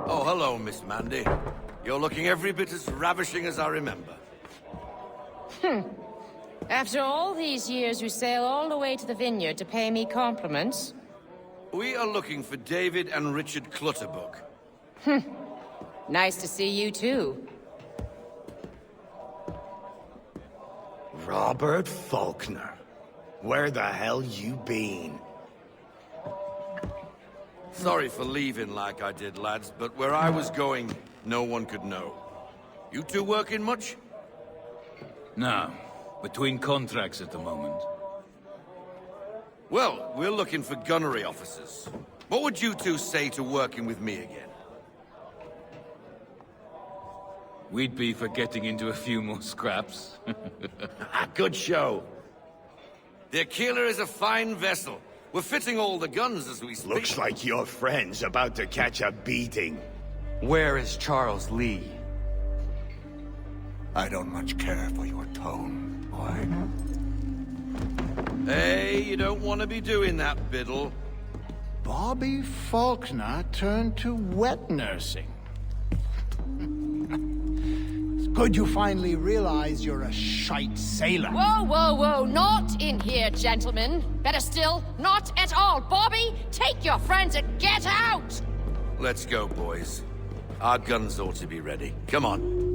Oh, hello, Miss Mandy. You're looking every bit as ravishing as I remember. After all these years, you sail all the way to the vineyard to pay me compliments? We are looking for David and Richard Clutterbuck. Nice to see you, too. Robert Faulkner. Where the hell you been? Sorry for leaving like I did, lads, but where I was going, no one could know. You two working much? No. Between contracts at the moment. Well, we're looking for gunnery officers. What would you two say to working with me again? We'd be for getting into a few more scraps. Good show. The Aquila is a fine vessel. We're fitting all the guns as we speak. Looks like your friend's about to catch a beating. Where is Charles Lee? I don't much care for your tone, boy. Hey, you don't want to be doing that, Biddle. Bobby Faulkner turned to wet nursing. It's good you finally realize you're a shite sailor. Whoa, whoa, whoa, not in here, gentlemen. Better still, not at all. Bobby, take your friends and get out! Let's go, boys. Our guns ought to be ready. Come on.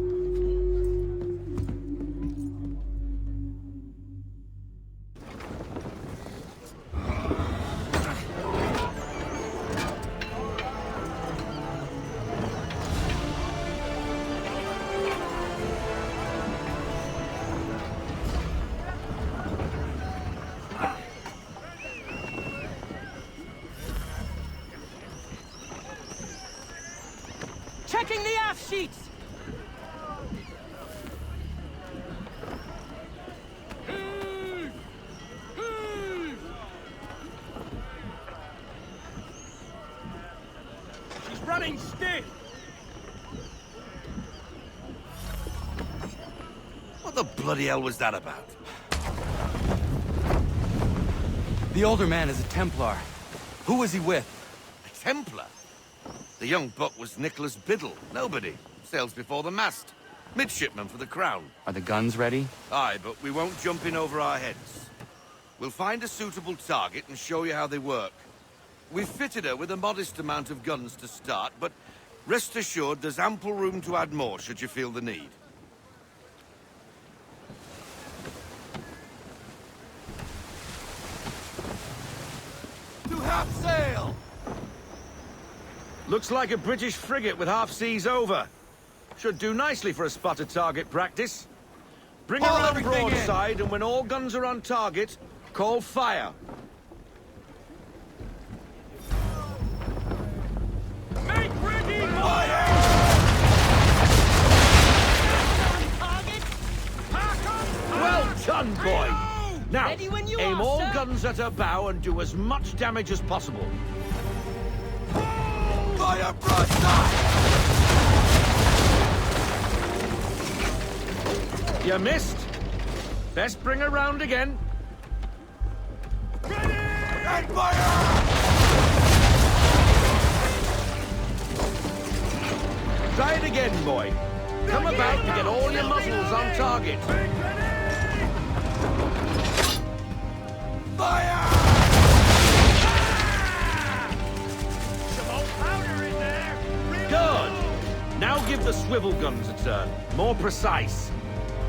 Checking the aft sheets! What the bloody hell was that about? The older man is a Templar. Who was he with? A Templar? The young buck was Nicholas Biddle. Nobody. Sails before the mast. Midshipman for the Crown. Are the guns ready? Aye, but we won't jump in over our heads. We'll find a suitable target and show you how they work. We've fitted her with a modest amount of guns to start, but rest assured there's ample room to add more should you feel the need. To half sail! Looks like a British frigate with half seas over. Should do nicely for a spotted target practice. Bring her around broadside, and when all guns are on target, call fire. Make ready, fire! Well done, boy! Now, Ready when you aim are, all sir. guns at her bow and do as much damage as possible. Fire broadside! You missed. Best bring her round again. Ready! And fire! Try it again, boy. Come about to get all your muzzles on target. Fire! Some old powder in there. Good. Now give the swivel guns a turn. More precise.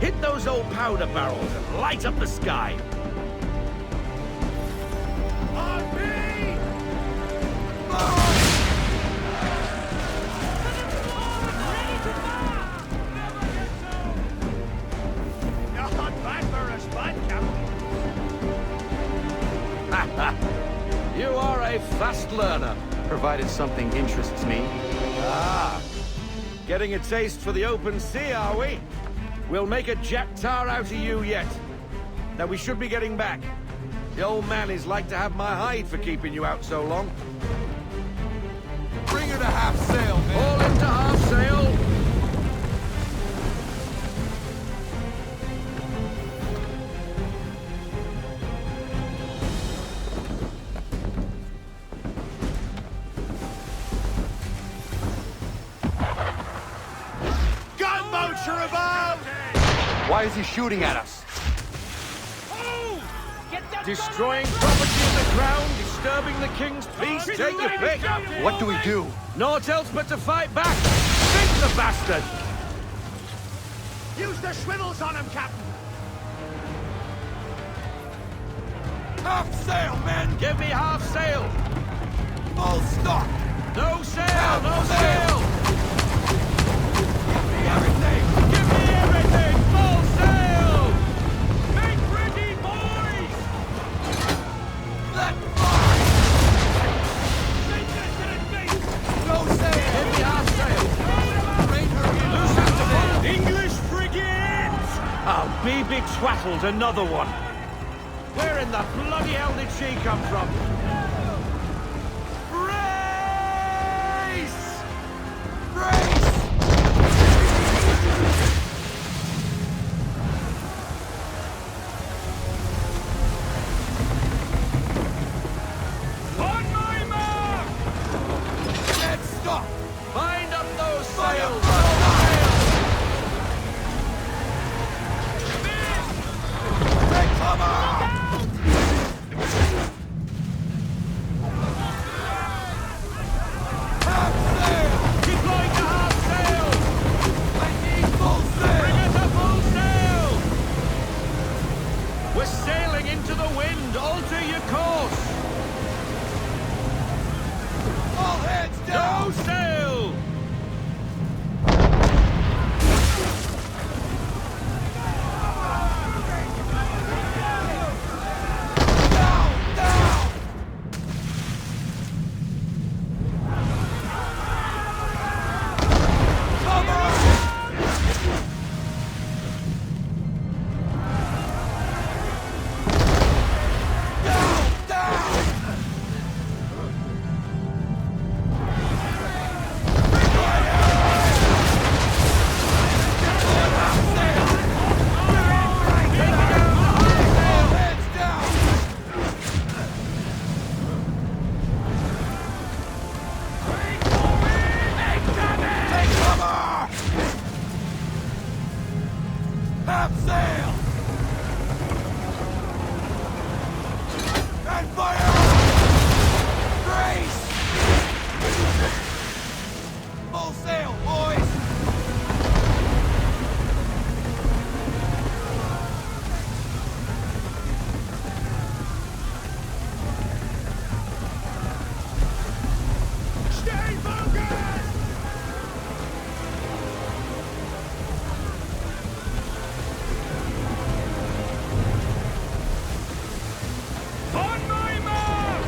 Hit those old powder barrels and light up the sky. On me! Not bad for a spud, Captain. You are a fast learner. Provided something interests me. Ah. Getting a taste for the open sea, are we? We'll make a jack tar out of you yet. Now we should be getting back. The old man is like to have my hide for keeping you out so long. Bring her to half sail, man. All into half sail. Gunboats are about! Why is he shooting at us? Destroying property of the crown, disturbing the king's peace, take your pick. What do we do? Naught else but to fight back. Sink the bastard! Use the swivels on him, Captain! Half sail, men! Give me half sail! Full stop! No sail! No sail! Give me everything! Give me everything! Full sail! Make ready, boys! Let fly! No sail! Give me half sail! Bring her in! Loosen the boat! English frigates! Oh, be twaddled, another one! Where in the bloody hell did she come from? Brace! Brace! On my mark! Dead stop! Bind up those sails! Hey, come on! Half sail! And fire! Grace! Full sail, boys! Stay focused! On my mark!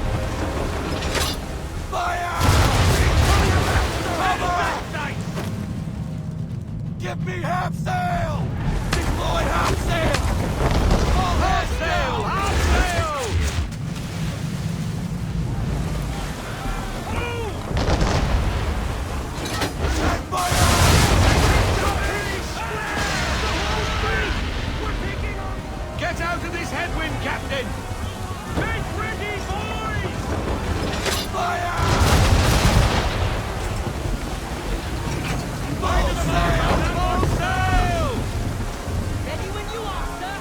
Fire! Give me half sail! Deploy half sail! All half sail! Half sail! Set fire! Get out of this headwind, Captain! Make ready, boys! Fire! Full sail! Full sail! Ready when you are, sir!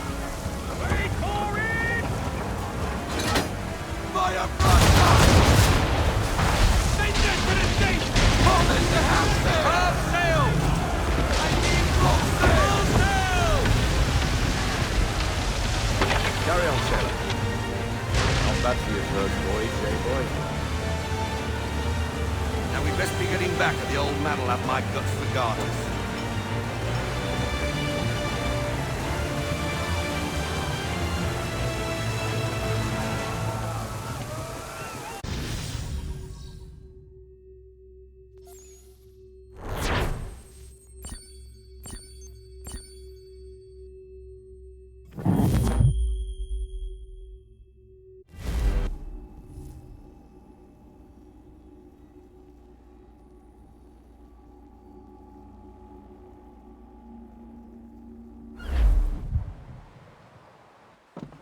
Wait for it! Fire broadside! Send it for the state! Hold it to half sail! Half sail! I need full sail! Full sail! Carry on, sailor. Not bad for your first voyage, eh, boy? Now we best be getting back, or the old man will have my guts for garters.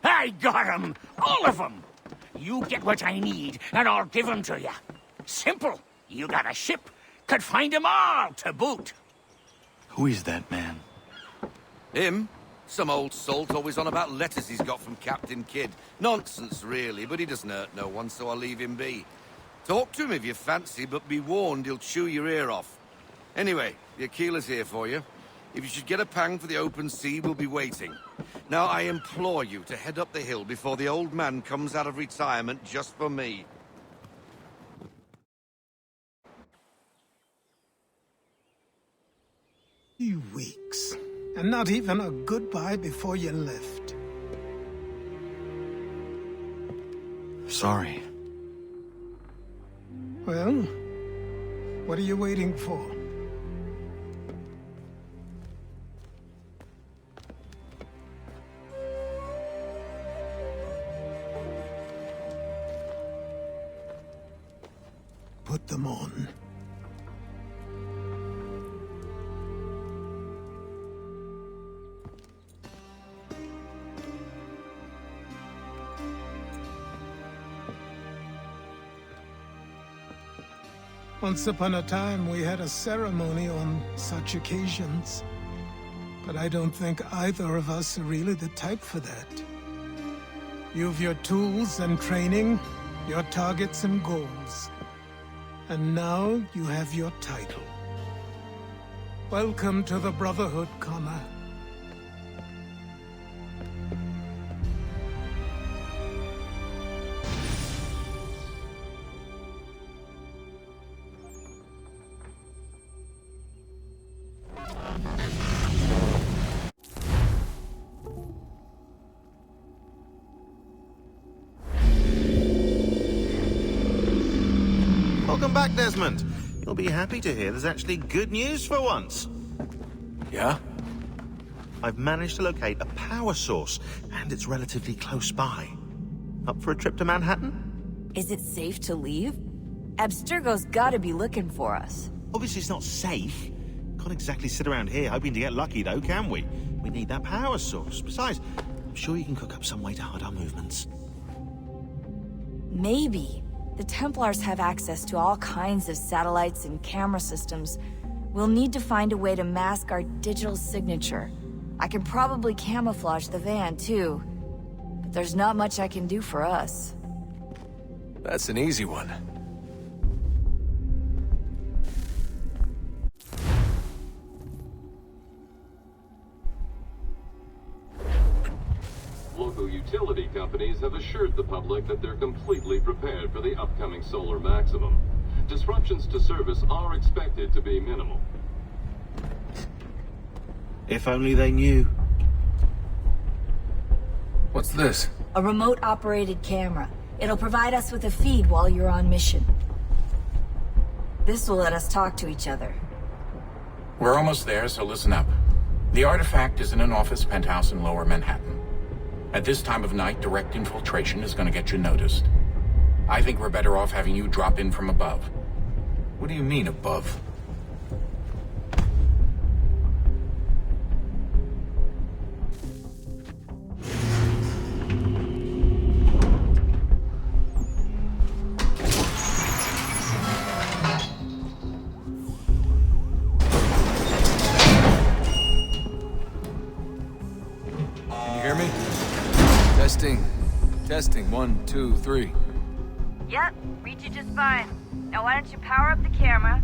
I got 'em! All of 'em! You get what I need, and I'll give 'em to you. Simple. You got a ship. Could find 'em all to boot. Who is that man? Him? Some old salt always on about letters he's got from Captain Kidd. Nonsense, really, but he doesn't hurt no one, so I'll leave him be. Talk to him if you fancy, but be warned he'll chew your ear off. Anyway, the Aquila's here for you. If you should get a pang for the open sea, we'll be waiting. Now, I implore you to head up the hill before the old man comes out of retirement just for me. You weeks. And not even a goodbye before you left. Sorry. Well, what are you waiting for? Put them on. Once upon a time, we had a ceremony on such occasions. But I don't think either of us are really the type for that. You've your tools and training, your targets and goals. And now you have your title. Welcome to the Brotherhood, Connor. Welcome back, Desmond. You'll be happy to hear there's actually good news for once. Yeah? I've managed to locate a power source, and it's relatively close by. Up for a trip to Manhattan? Is it safe to leave? Abstergo's gotta be looking for us. Obviously it's not safe. Can't exactly sit around here hoping to get lucky, though, can we? We need that power source. Besides, I'm sure you can cook up some way to hide our movements. Maybe. The Templars have access to all kinds of satellites and camera systems. We'll need to find a way to mask our digital signature. I can probably camouflage the van, too. But there's not much I can do for us. That's an easy one. Local utility companies have assured the public that they're completely prepared for the upcoming solar maximum. Disruptions to service are expected to be minimal. If only they knew. What's this? A remote-operated camera. It'll provide us with a feed while you're on mission. This will let us talk to each other. We're almost there, so listen up. The artifact is in an office penthouse in Lower Manhattan. At this time of night, direct infiltration is gonna get you noticed. I think we're better off having you drop in from above. What do you mean, above? Testing, 1, 2, 3. Yep, read you just fine. Now why don't you power up the camera?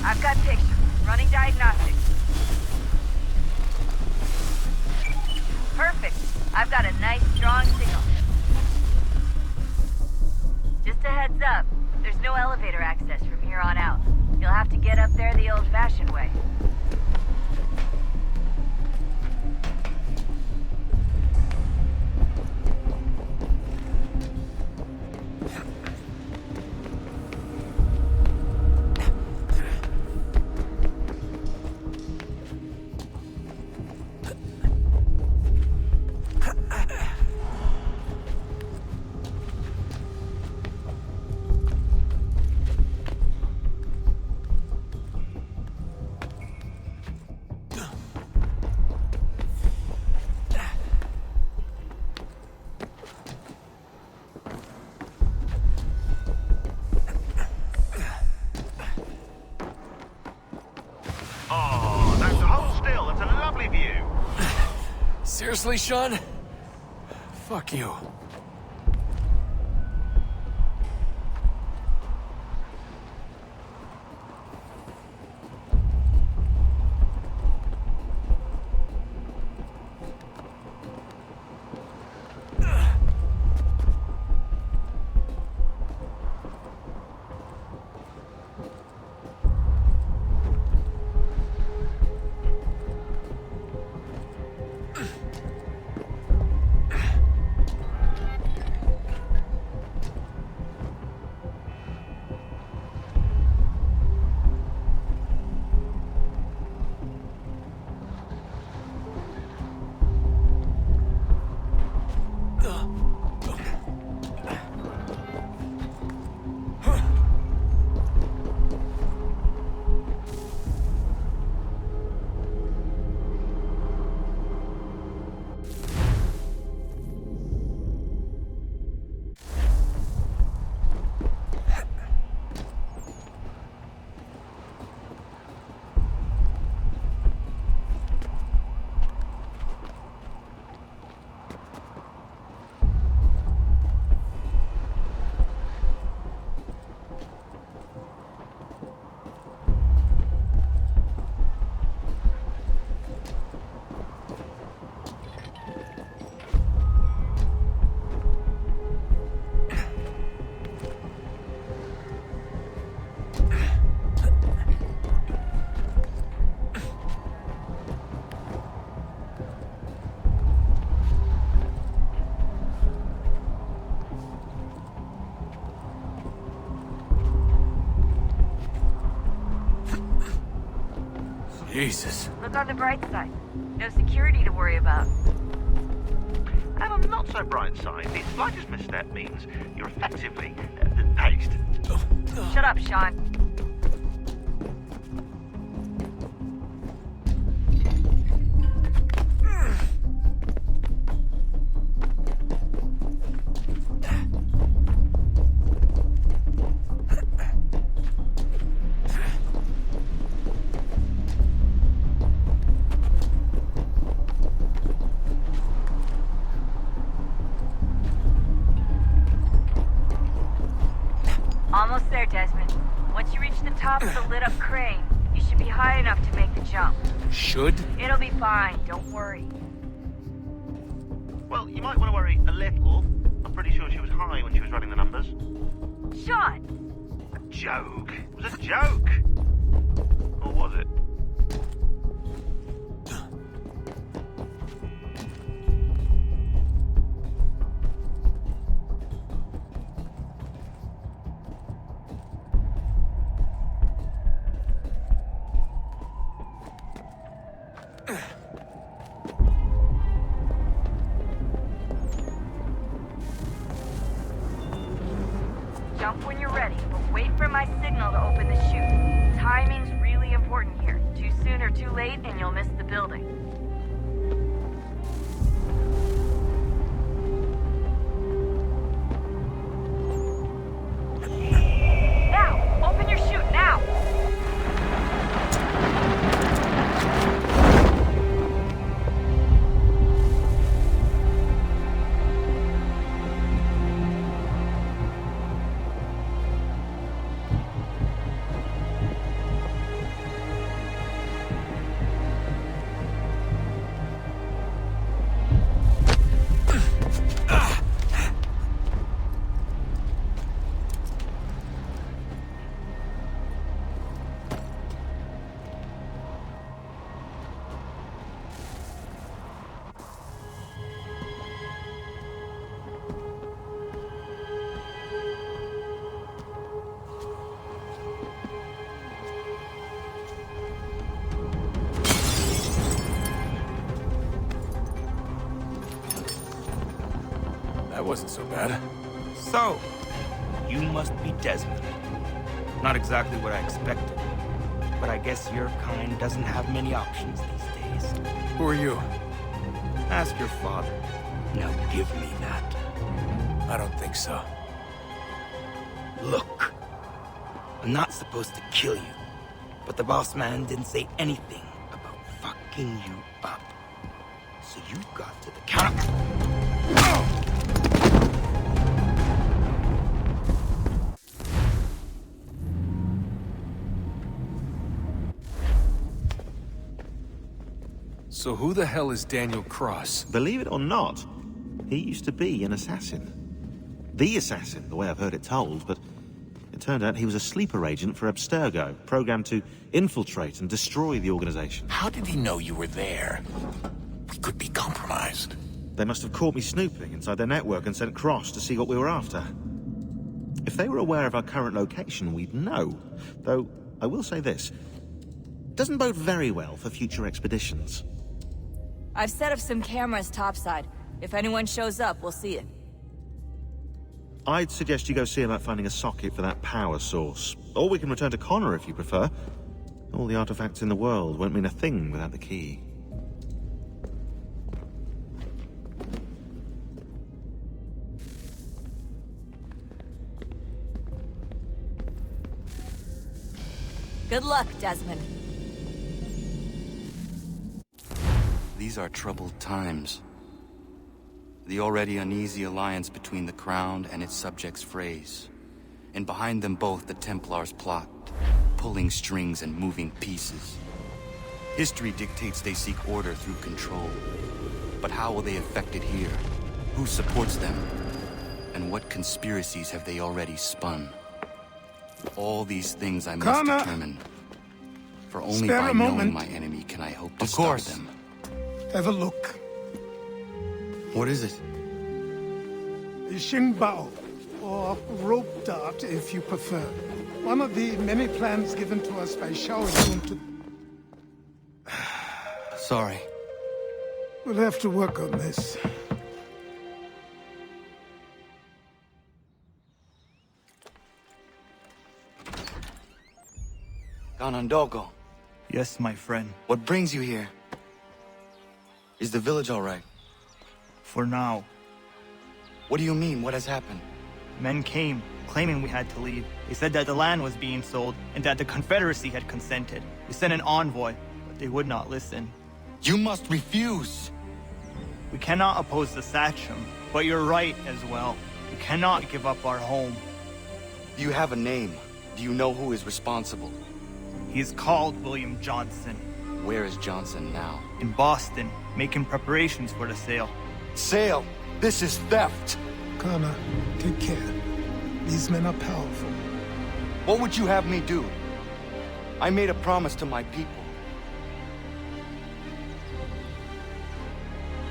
I've got pictures. Running diagnostics. Perfect. I've got a nice, strong signal. Just a heads up, there's no elevator access from here on out. You'll have to get up there the old-fashioned way. Seriously, Sean? Fuck you. Jesus. Look on the bright side. No security to worry about. And on the not-so-bright side, the slightest misstep means you're effectively paced. Shut up, Sean. Once you reach the top of the lit-up crane, you should be high enough to make the jump. Should? It'll be fine, don't worry. Well, you might want to worry a little. I'm pretty sure she was high when she was running the numbers. Sean! A joke. It was a joke. Or was it? Jump when you're ready, but wait for my signal to open the chute. Timing's really important here. Too soon or too late, and you'll miss the building. Now! Open your chute, now! That wasn't so bad. So, you must be Desmond. Not exactly what I expected. But I guess your kind doesn't have many options these days. Who are you? Ask your father. Now give me that. I don't think so. Look. I'm not supposed to kill you. But the boss man didn't say anything about fucking you up. So you got to the counter. So who the hell is Daniel Cross? Believe it or not, he used to be an assassin. The assassin, the way I've heard it told, but it turned out he was a sleeper agent for Abstergo, programmed to infiltrate and destroy the organization. How did he know you were there? We could be compromised. They must have caught me snooping inside their network and sent Cross to see what we were after. If they were aware of our current location, we'd know. Though, I will say this. It doesn't bode very well for future expeditions. I've set up some cameras topside. If anyone shows up, we'll see it. I'd suggest you go see about finding a socket for that power source. Or we can return to Connor if you prefer. All the artifacts in the world won't mean a thing without the key. Good luck, Desmond. These are troubled times. The already uneasy alliance between the Crown and its subjects frays. And behind them both the Templars plot, pulling strings and moving pieces. History dictates they seek order through control. But how will they affect it here? Who supports them? And what conspiracies have they already spun? All these things I must determine. For only by knowing my enemy can I hope to stop them. Have a look. What is it? Xingbao, or rope dart if you prefer. One of the many plans given to us by Xiao Yun to... Sorry. We'll have to work on this. Ganondogo. Yes, my friend. What brings you here? Is the village all right? For now. What do you mean? What has happened? Men came, claiming we had to leave. They said that the land was being sold, and that the Confederacy had consented. We sent an envoy, but they would not listen. You must refuse! We cannot oppose the Sachem, but you're right as well. We cannot give up our home. You have a name. Do you know who is responsible? He is called William Johnson. Where is Johnson now? In Boston, making preparations for the sale. Sale? This is theft! Connor, take care. These men are powerful. What would you have me do? I made a promise to my people.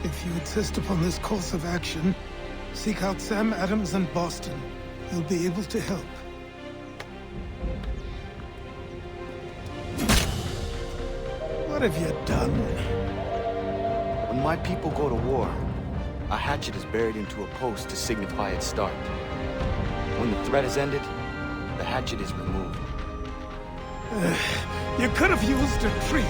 If you insist upon this course of action, seek out Sam Adams in Boston. He'll be able to help. What have you done? When my people go to war, a hatchet is buried into a post to signify its start. When the threat is ended, the hatchet is removed. You could have used a tree.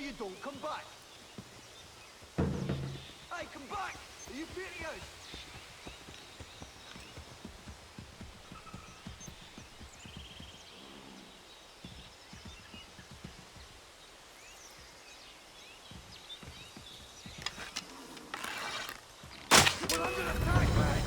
You don't come back. Hey, come back! Are you serious? We're under attack, man!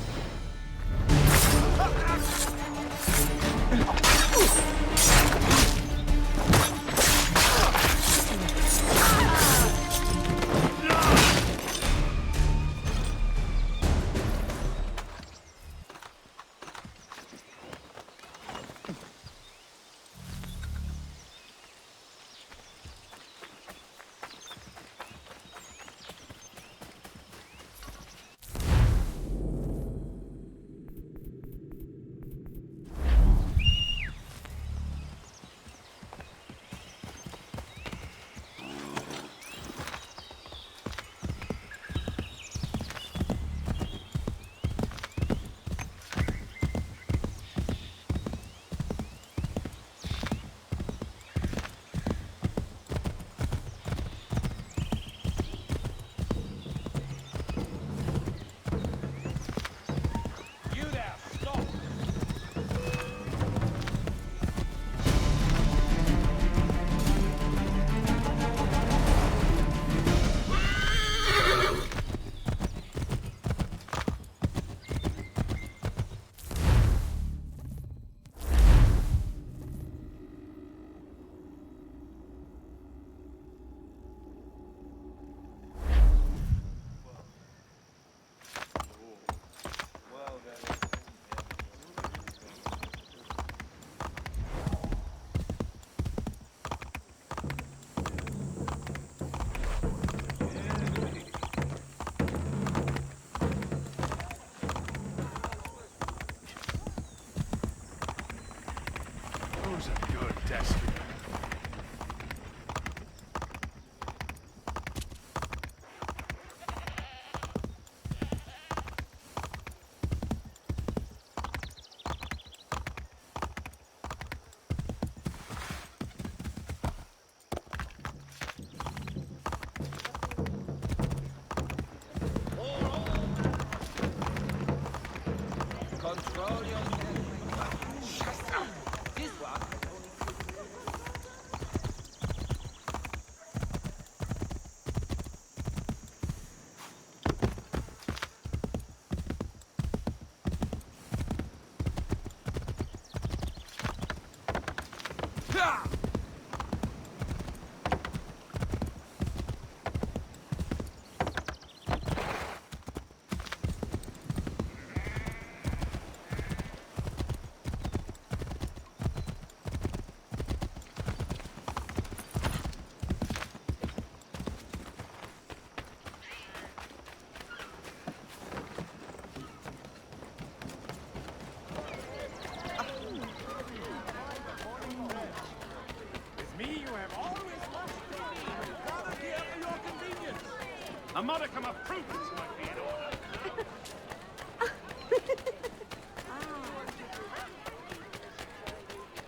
A modicum of prudence might be in order.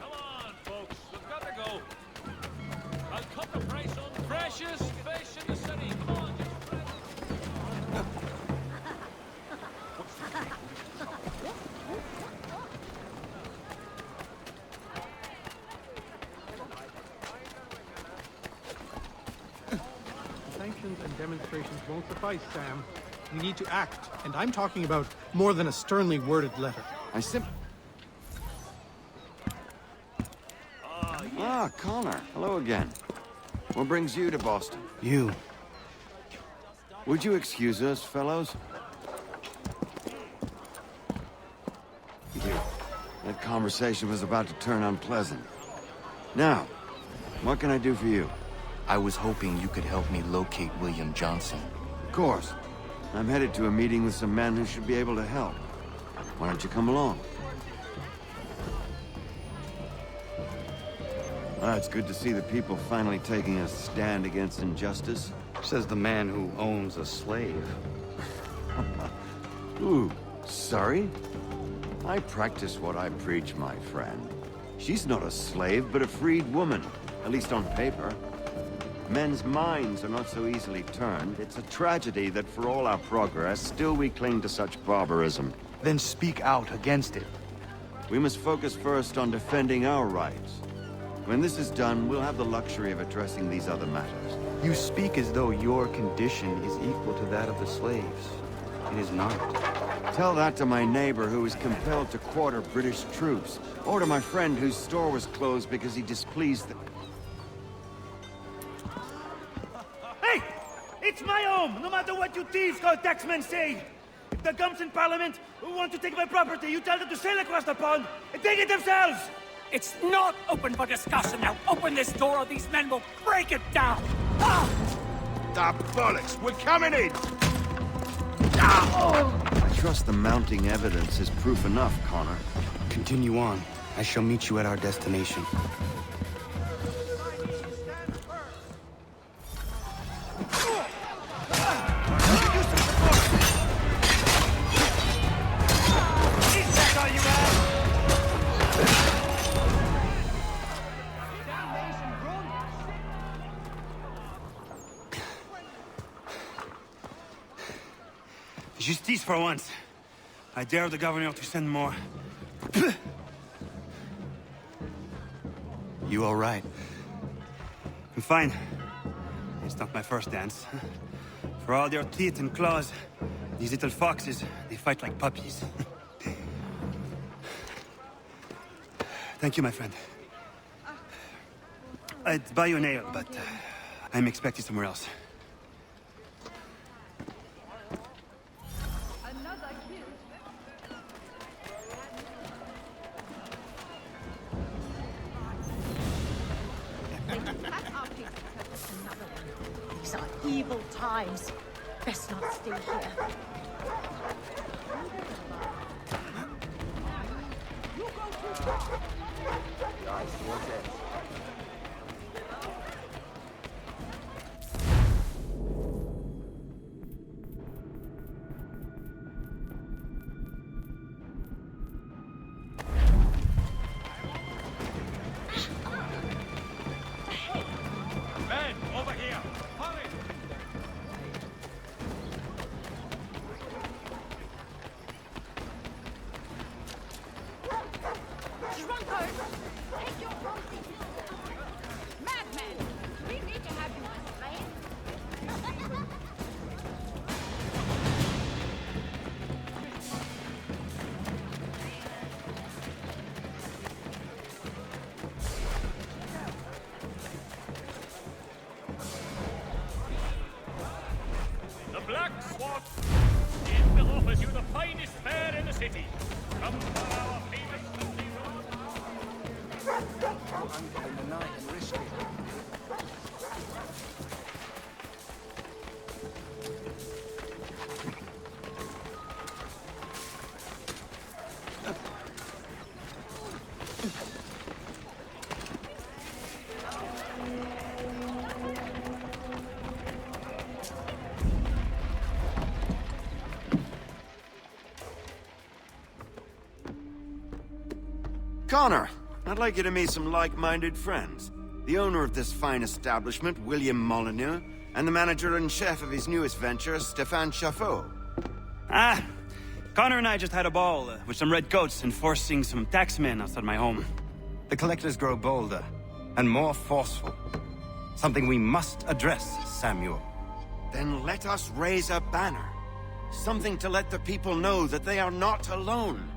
Come on, folks. We've got to go. I'll cut the price on the freshest fish in the city. Come on, get your friends. Sanctions and demonstrations won't suffice, Sam. We need to act, and I'm talking about more than a sternly worded letter. Ah, Connor. Hello again. What brings you to Boston? You. Would you excuse us, fellows? Thank you. That conversation was about to turn unpleasant. Now, what can I do for you? I was hoping you could help me locate William Johnson. Of course. I'm headed to a meeting with some men who should be able to help. Why don't you come along? It's good to see the people finally taking a stand against injustice. Says the man who owns a slave. Ooh, sorry? I practice what I preach, my friend. She's not a slave, but a freed woman, at least on paper. Men's minds are not so easily turned. It's a tragedy that for all our progress, still we cling to such barbarism. Then speak out against it. We must focus first on defending our rights. When this is done, we'll have the luxury of addressing these other matters. You speak as though your condition is equal to that of the slaves. It is not. Tell that to my neighbor who was compelled to quarter British troops, or to my friend whose store was closed because he displeased the... Hey! It's my home, no matter what you thieves called taxmen say! If the gums in Parliament who want to take my property, you tell them to sail across the pond and take it themselves! It's not open for discussion now. Open this door or these men will break it down. Ah! Ah, bollocks! We're coming in! I trust the mounting evidence is proof enough, Connor. Continue on. I shall meet you at our destination. Justice for once. I dare the governor to send more. You all right? I'm fine. It's not my first dance. For all their teeth and claws, these little foxes, they fight like puppies. Thank you, my friend. I'd buy you an ale, but I'm expected somewhere else. These are evil times. Best not stay here. Men, over here! Hurry! Drunkard! Take your filthy madman! We need to have you explain. The Black Swan Inn offers you the finest fare in the city. Come for our famous Sunday Connor, I'd like you to meet some like-minded friends. The owner of this fine establishment, William Molyneux, and the manager and chef of his newest venture, Stéphane Chaffeau. Ah, Connor and I just had a ball with some redcoats enforcing some taxmen outside my home. The collectors grow bolder and more forceful. Something we must address, Samuel. Then let us raise a banner. Something to let the people know that they are not alone.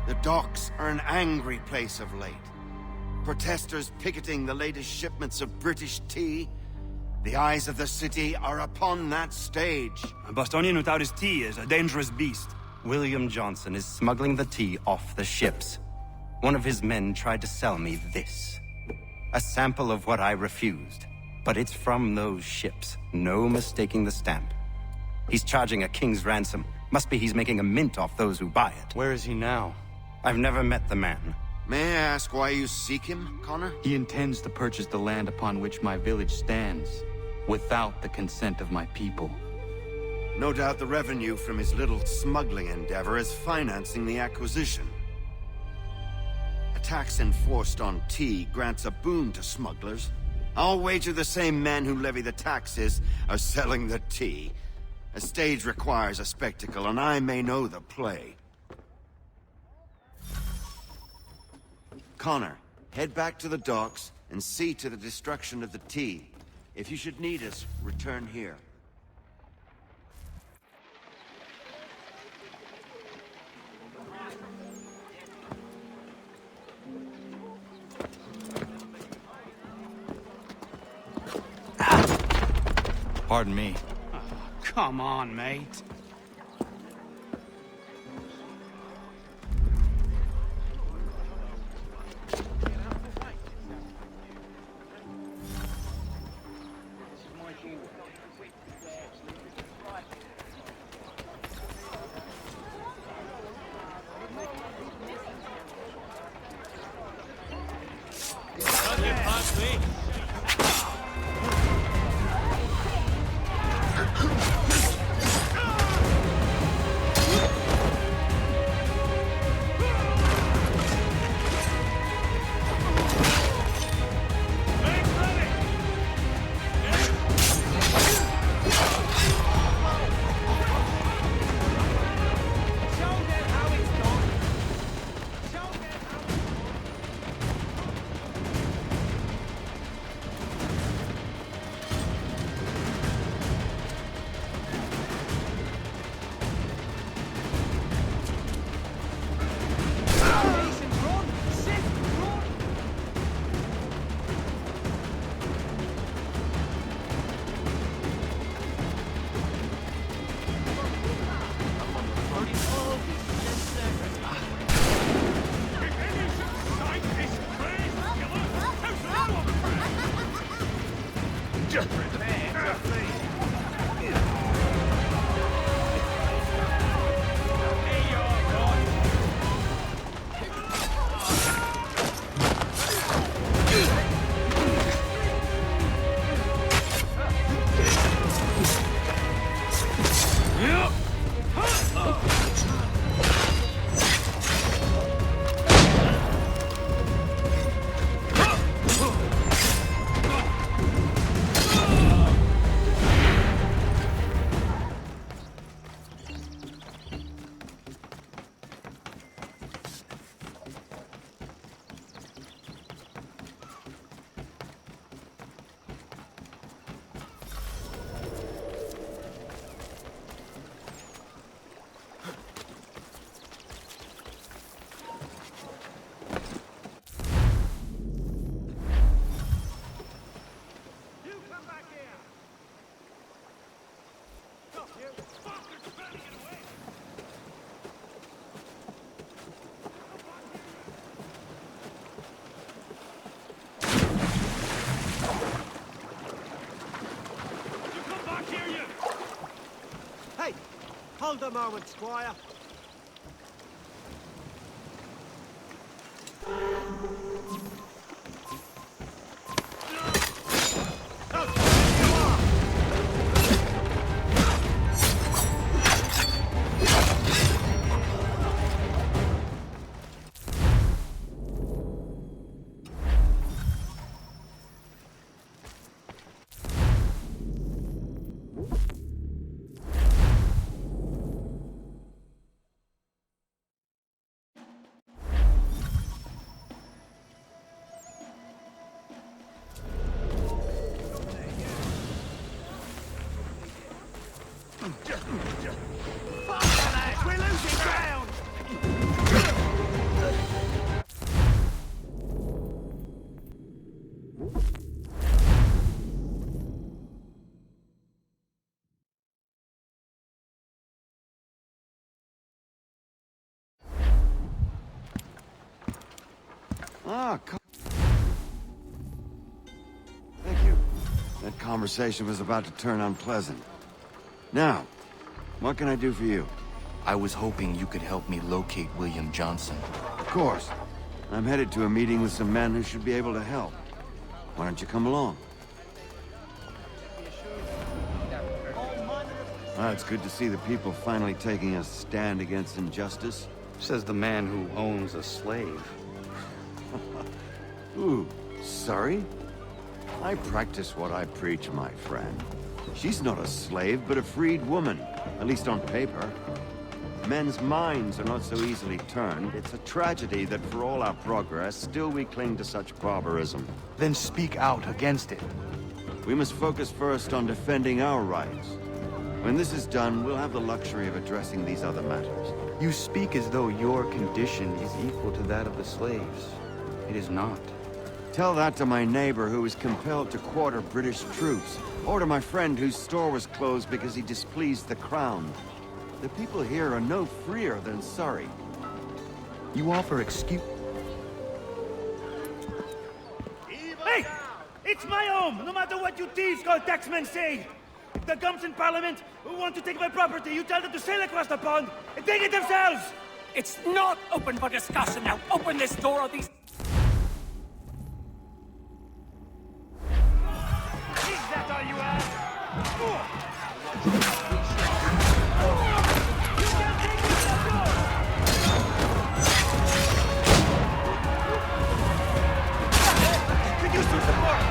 The docks are an angry place of late. Protesters picketing the latest shipments of British tea. The eyes of the city are upon that stage. A Bostonian without his tea is a dangerous beast. William Johnson is smuggling the tea off the ships. One of his men tried to sell me this. A sample of what I refused. But it's from those ships. No mistaking the stamp. He's charging a king's ransom. Must be he's making a mint off those who buy it. Where is he now? I've never met the man. May I ask why you seek him, Connor? He intends to purchase the land upon which my village stands, without the consent of my people. No doubt the revenue from his little smuggling endeavor is financing the acquisition. A tax enforced on tea grants a boon to smugglers. I'll wager the same men who levy the taxes are selling the tea. A stage requires a spectacle, and I may know the play. Connor, head back to the docks and see to the destruction of the tea. If you should need us, return here. Pardon me. Oh, come on, mate. Hold a moment, Squire. We're losing ground! Ah, thank you. That conversation was about to turn unpleasant. Now, what can I do for you? I was hoping you could help me locate William Johnson. Of course. I'm headed to a meeting with some men who should be able to help. Why don't you come along? Ah, it's good to see the people finally taking a stand against injustice. Says the man who owns a slave. Ooh, sorry? I practice what I preach, my friend. She's not a slave, but a freed woman, at least on paper. Men's minds are not so easily turned. It's a tragedy that for all our progress, still we cling to such barbarism. Then speak out against it. We must focus first on defending our rights. When this is done, we'll have the luxury of addressing these other matters. You speak as though your condition is equal to that of the slaves. It is not. Tell that to my neighbor who was compelled to quarter British troops, or to my friend whose store was closed because he displeased the crown. The people here are no freer than Surrey. You offer excuse... Hey! It's my home, no matter what you thieves called taxmen say! If the gums in Parliament want to take my property, you tell them to sail across the pond and take it themselves! It's not open for discussion now. Open this door or these... Is that all you have? You can take it to the door! Could use some support!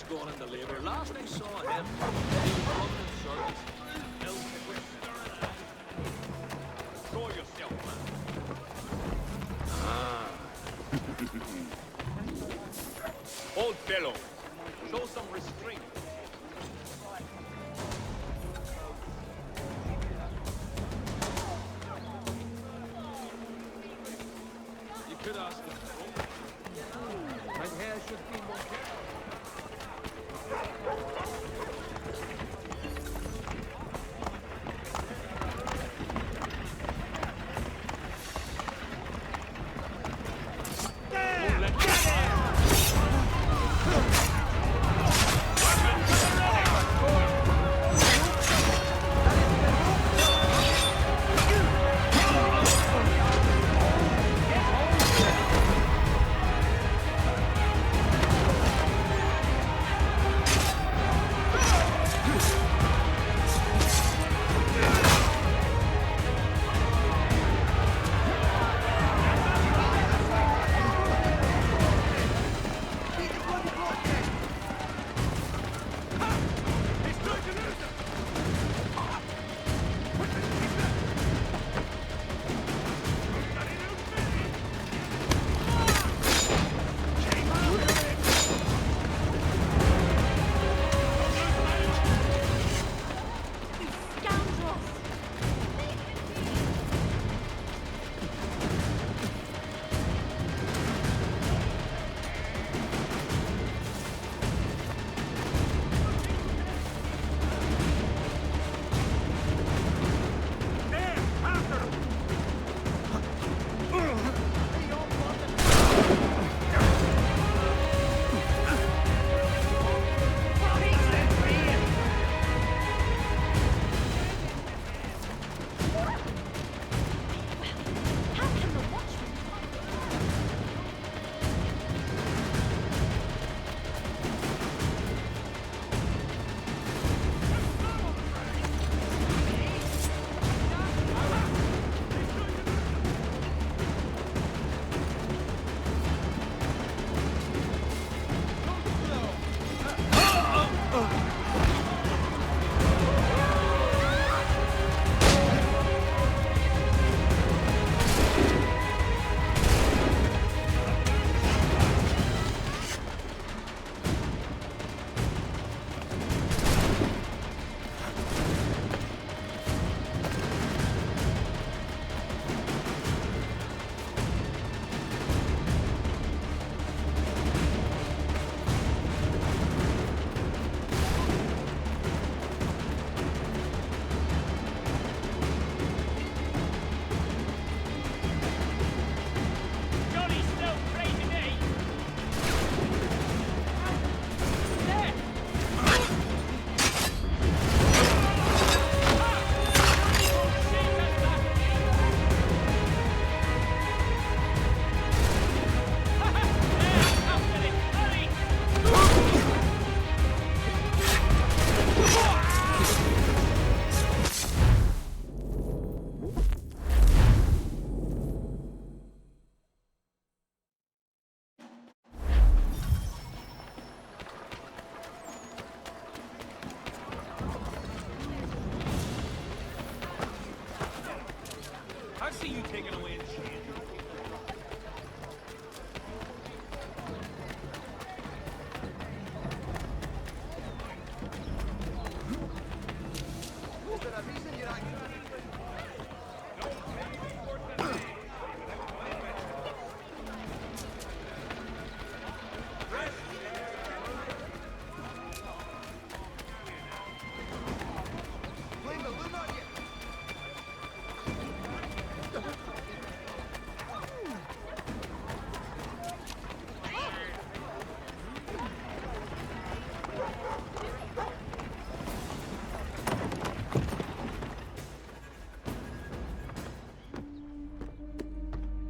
Gone into labour. Last I saw him, he was running in service. Throw yourself, man. Old fellow, show some restraint. You could ask him. My hair should be more careful.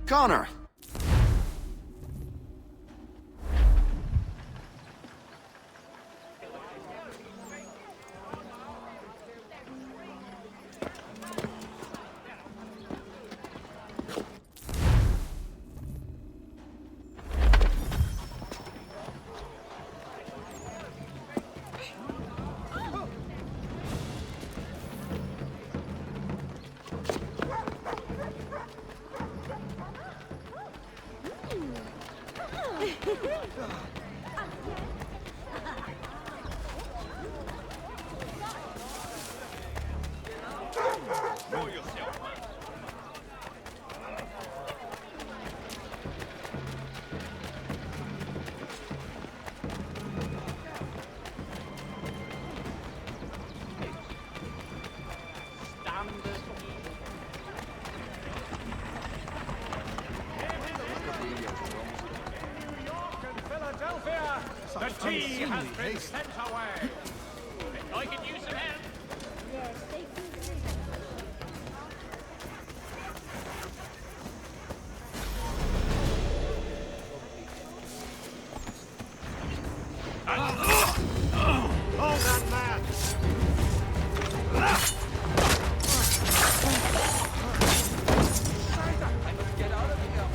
Connor! The tea has been sent away. I could use some help. Hold that man! Get out of here!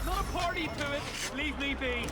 Not a party to it. Leave me be.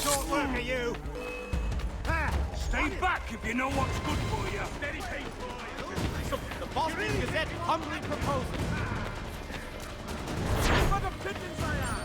short worker, you! Stay back if you know what's good for you. Steady pace, boys. The Boston Gazette humbly proposes. For the pigeons I am!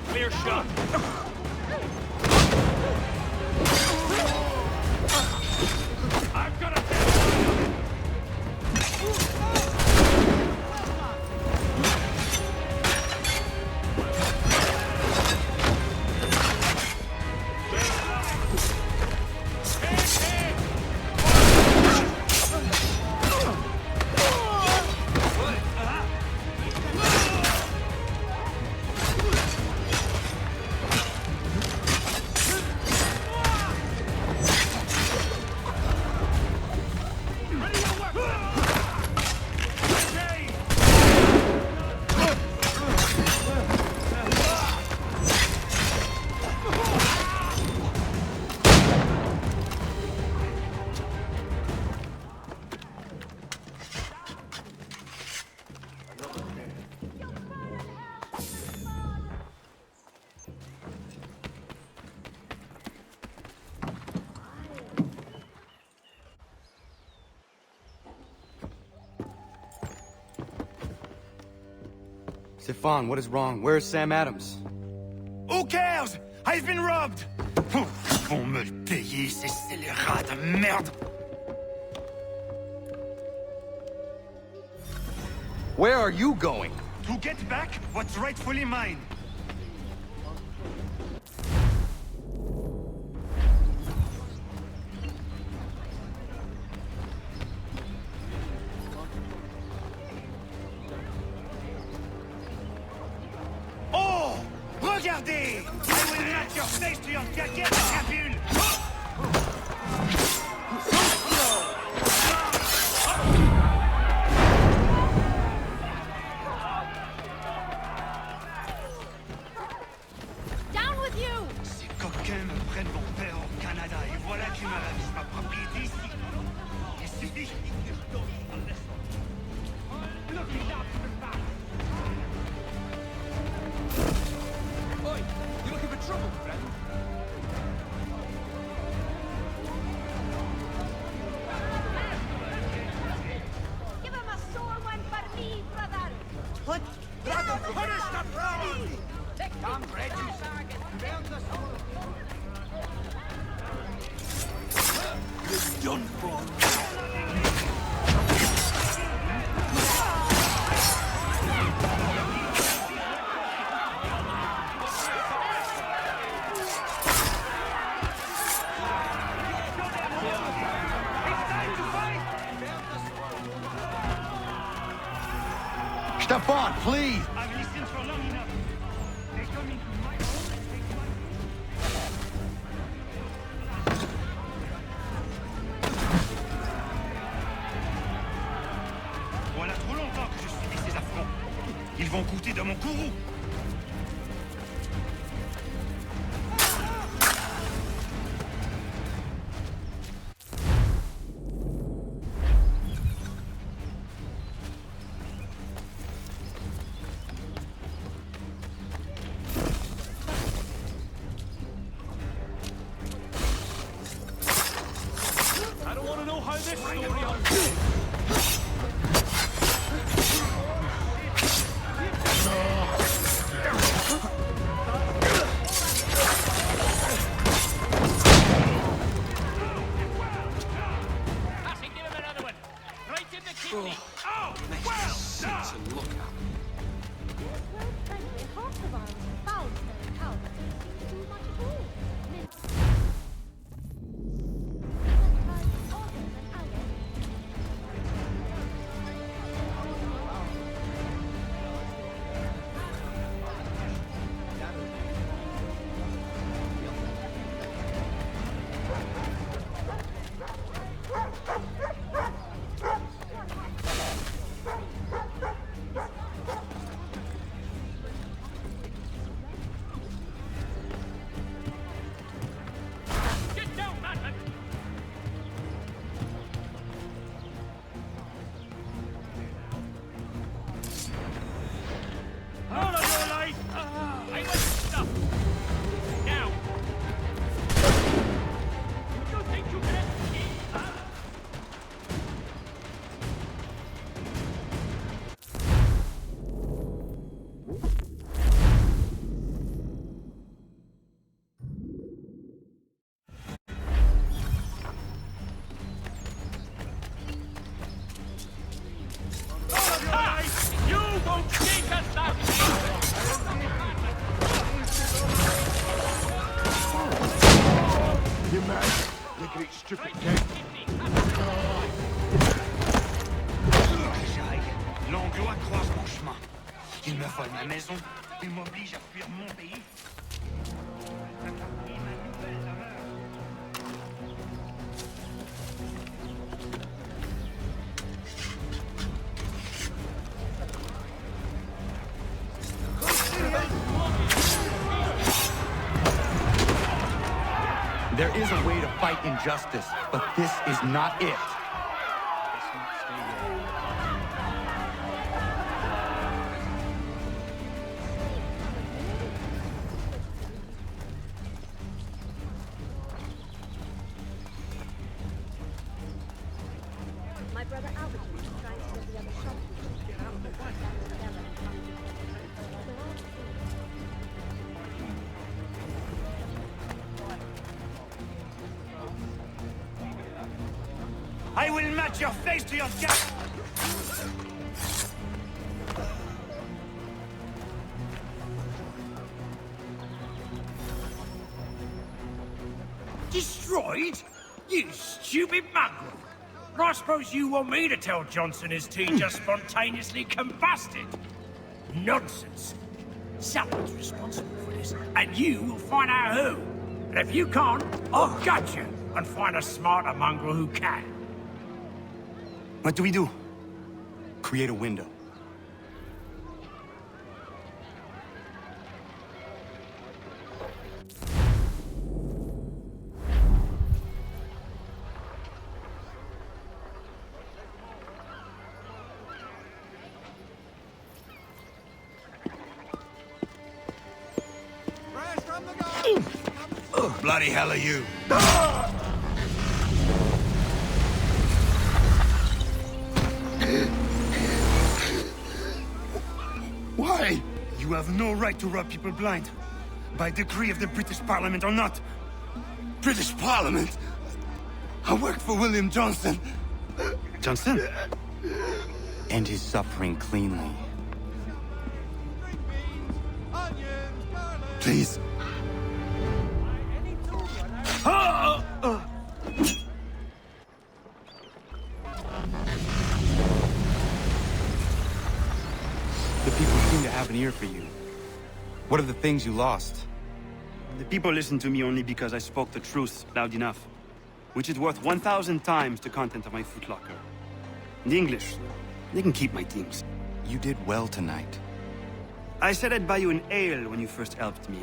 Clear shot. I've got a Stefan, what is wrong? Where's Sam Adams? Who cares? I've been robbed! Vont me le payer, ces scélérats de merde! Where are you going? To get back what's rightfully mine. Oh! Regardez! I will knock your face to your caquette, crapule! Down with you! Ces coquins me prennent mon père au Canada et voilà qui m'arrache ma propriété ici. Il suffit. Oi, you looking for trouble, friend? Give him a sore one for me, brother! What? Punish the fraud! Come, Reggie. You're done for. Stefan, please! I've listened for long enough. They come into my home and take my... Voilà trop longtemps que je subis ces affronts. Ils vont coûter de mon courroux. I don't want to know how this story unfolds. Passing, give him another one. Right in the kidney. Oh, well done! To look at. Well, frankly, half of ours found her out. Too much at all. great stupid thing. L'anglo croise mon chemin. Il me vole ma maison. Il m'oblige à fuir mon pays. There is a way to fight injustice, but this is not it. My brother Albert is trying to get the other shopkeepers to get out of the work together and find I will match your face to your cap! Destroyed? You stupid mongrel! I suppose you want me to tell Johnson his tea just spontaneously combusted? Nonsense. Someone's responsible for this, and you will find out who. And if you can't, I'll gut you and find a smarter mongrel who can. What do we do? Create a window. Bloody hell are you? Why? You have no right to rob people blind. By decree of the British Parliament or not. British Parliament? I work for William Johnson. Johnson? End his suffering cleanly. Please. The people seem to have an ear for you. What are the things you lost? The people listen to me only because I spoke the truth loud enough, which is worth 1,000 times the content of my footlocker. The English, they can keep my things. You did well tonight. I said I'd buy you an ale when you first helped me.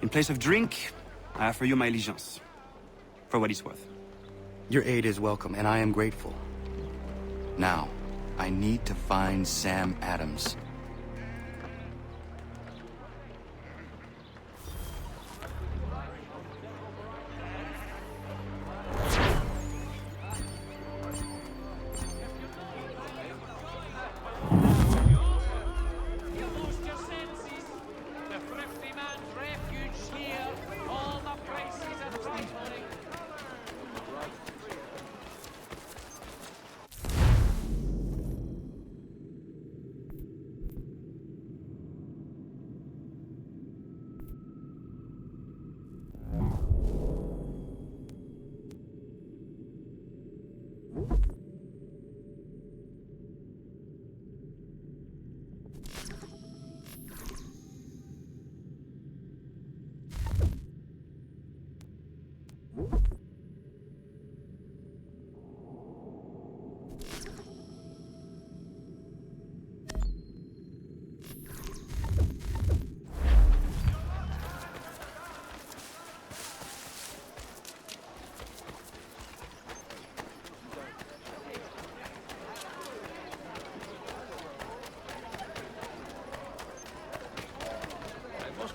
In place of drink, I offer you my allegiance. For what it's worth. Your aid is welcome, and I am grateful. Now, I need to find Sam Adams.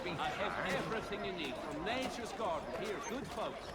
I have everything you need from nature's garden. Here, good folks.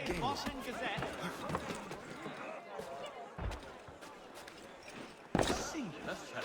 today's Boston Gazette. Let's check.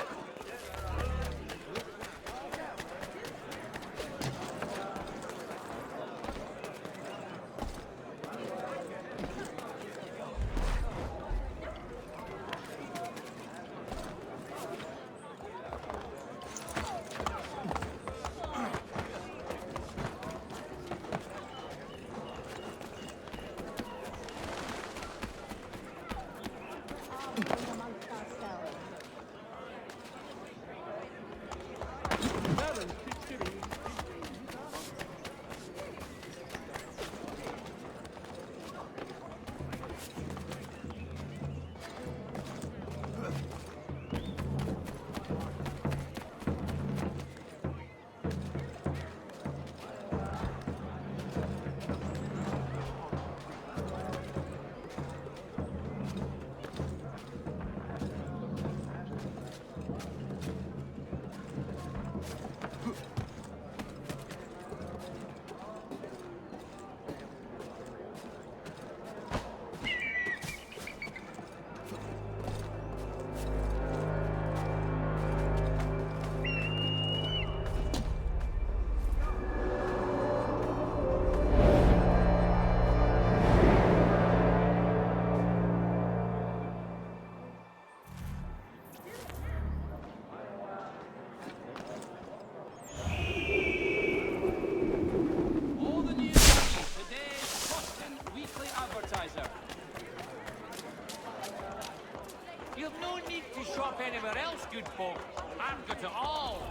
You've no need to shop anywhere else, good folk. I've got it all.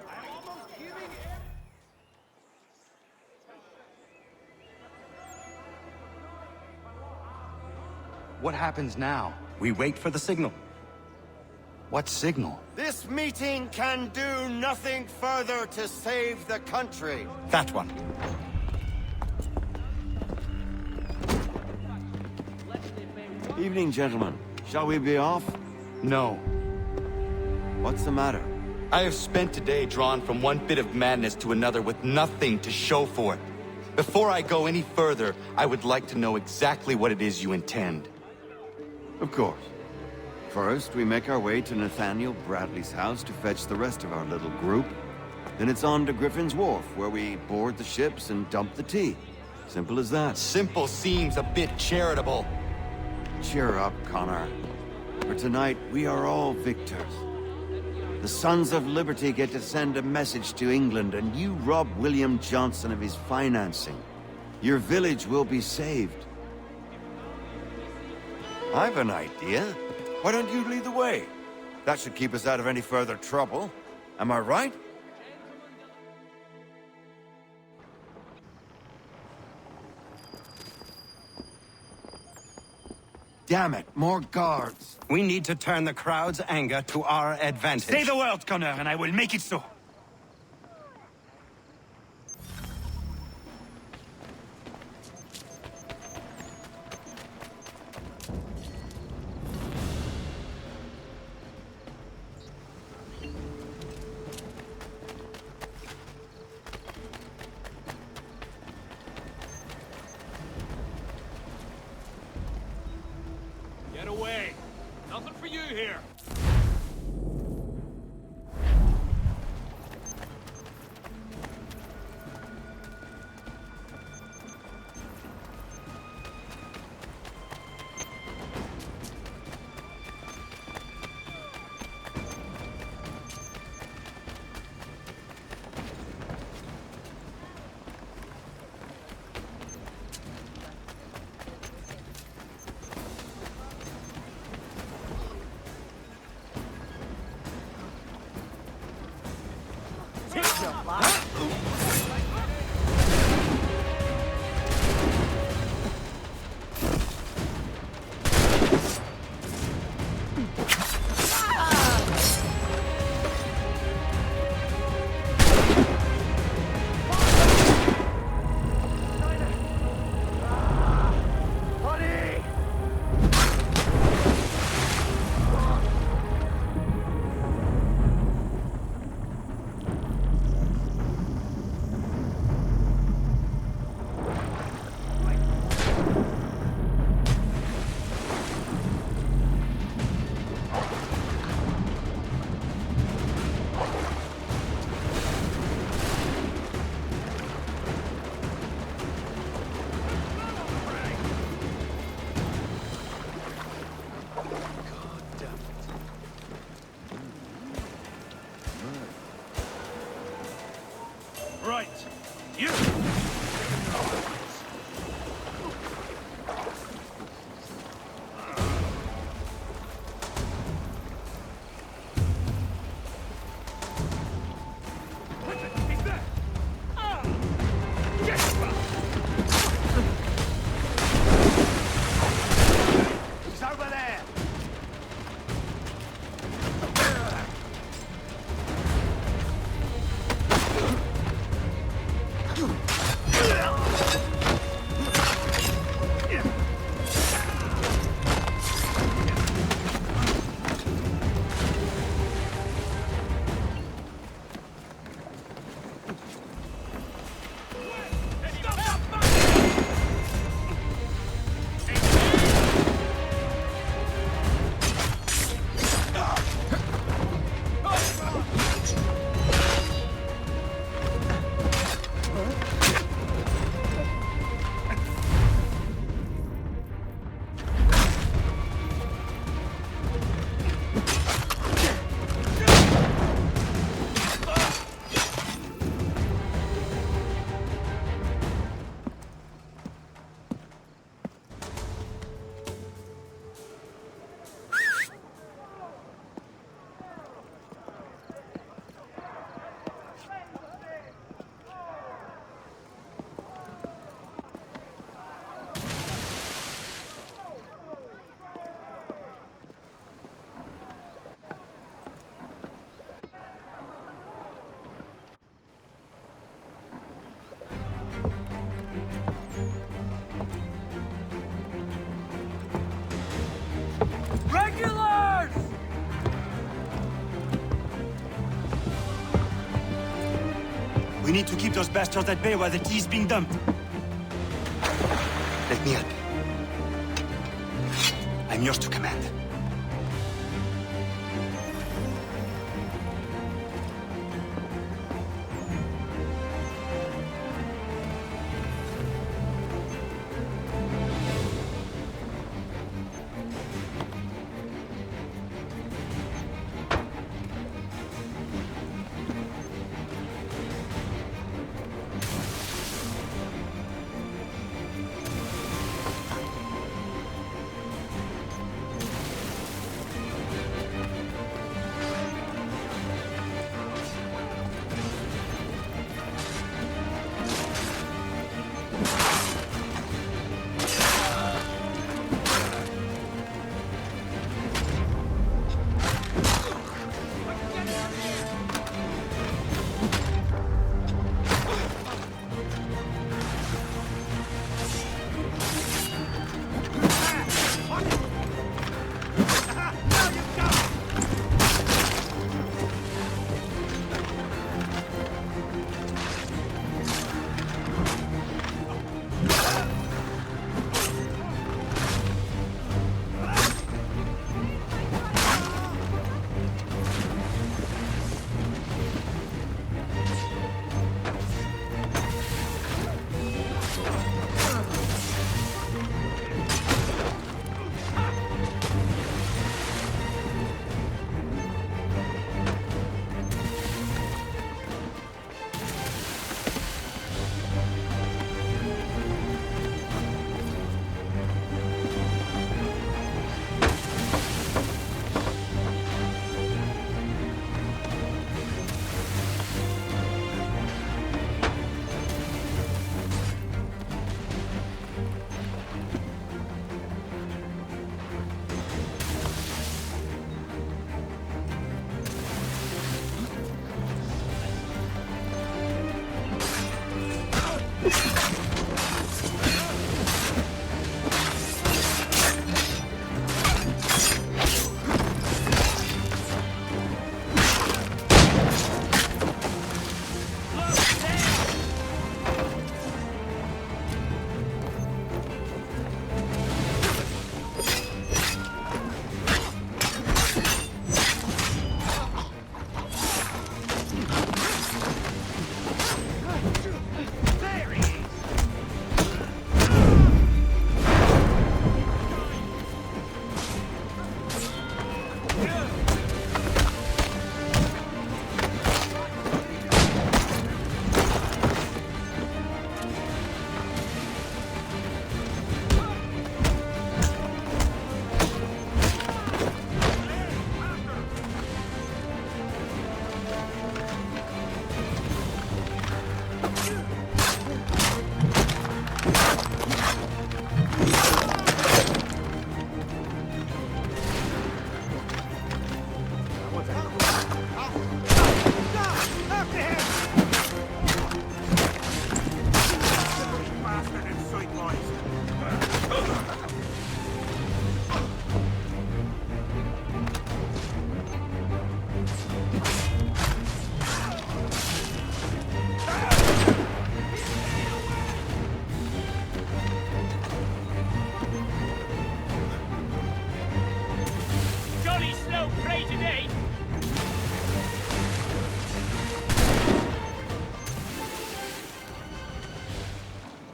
I'm almost giving it. What happens now? We wait for the signal. What signal? This meeting can do nothing further to save the country. That one. Evening, gentlemen. Shall we be off? No. What's the matter? I have spent today drawn from one bit of madness to another with nothing to show for it. Before I go any further, I would like to know exactly what it is you intend. Of course. First, we make our way to Nathaniel Bradley's house to fetch the rest of our little group. Then it's on to Griffin's Wharf, where we board the ships and dump the tea. Simple as that. Simple seems a bit charitable. Cheer up, Connor. For tonight, we are all victors. The Sons of Liberty get to send a message to England, and you rob William Johnson of his financing. Your village will be saved. I've an idea. Why don't you lead the way? That should keep us out of any further trouble. Am I right? Damn it, more guards. We need to turn the crowd's anger to our advantage. Say the word, Connor, and I will make it so. Get away! Nothing for you here! We need to keep those bastards at bay while the tea is being dumped. Let me help you. I'm yours to command. There he is!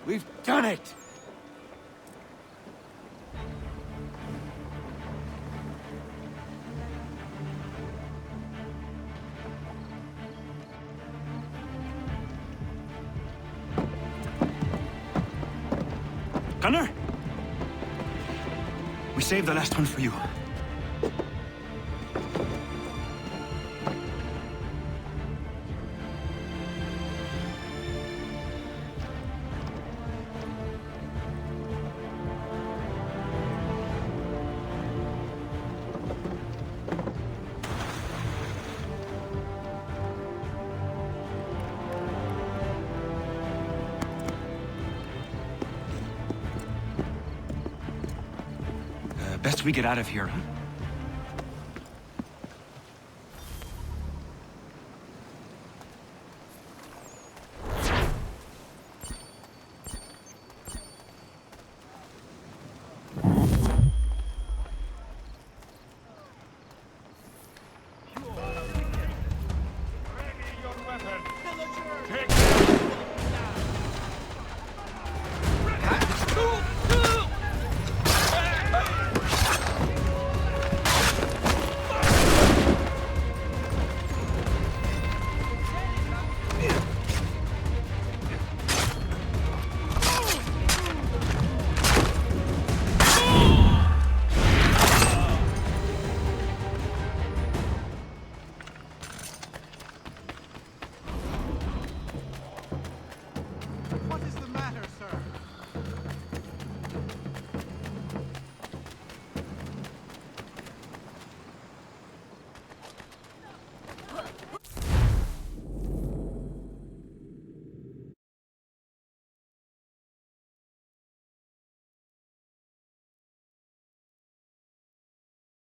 We've done it! Gunner? We saved the last one for you. Best we get out of here, huh?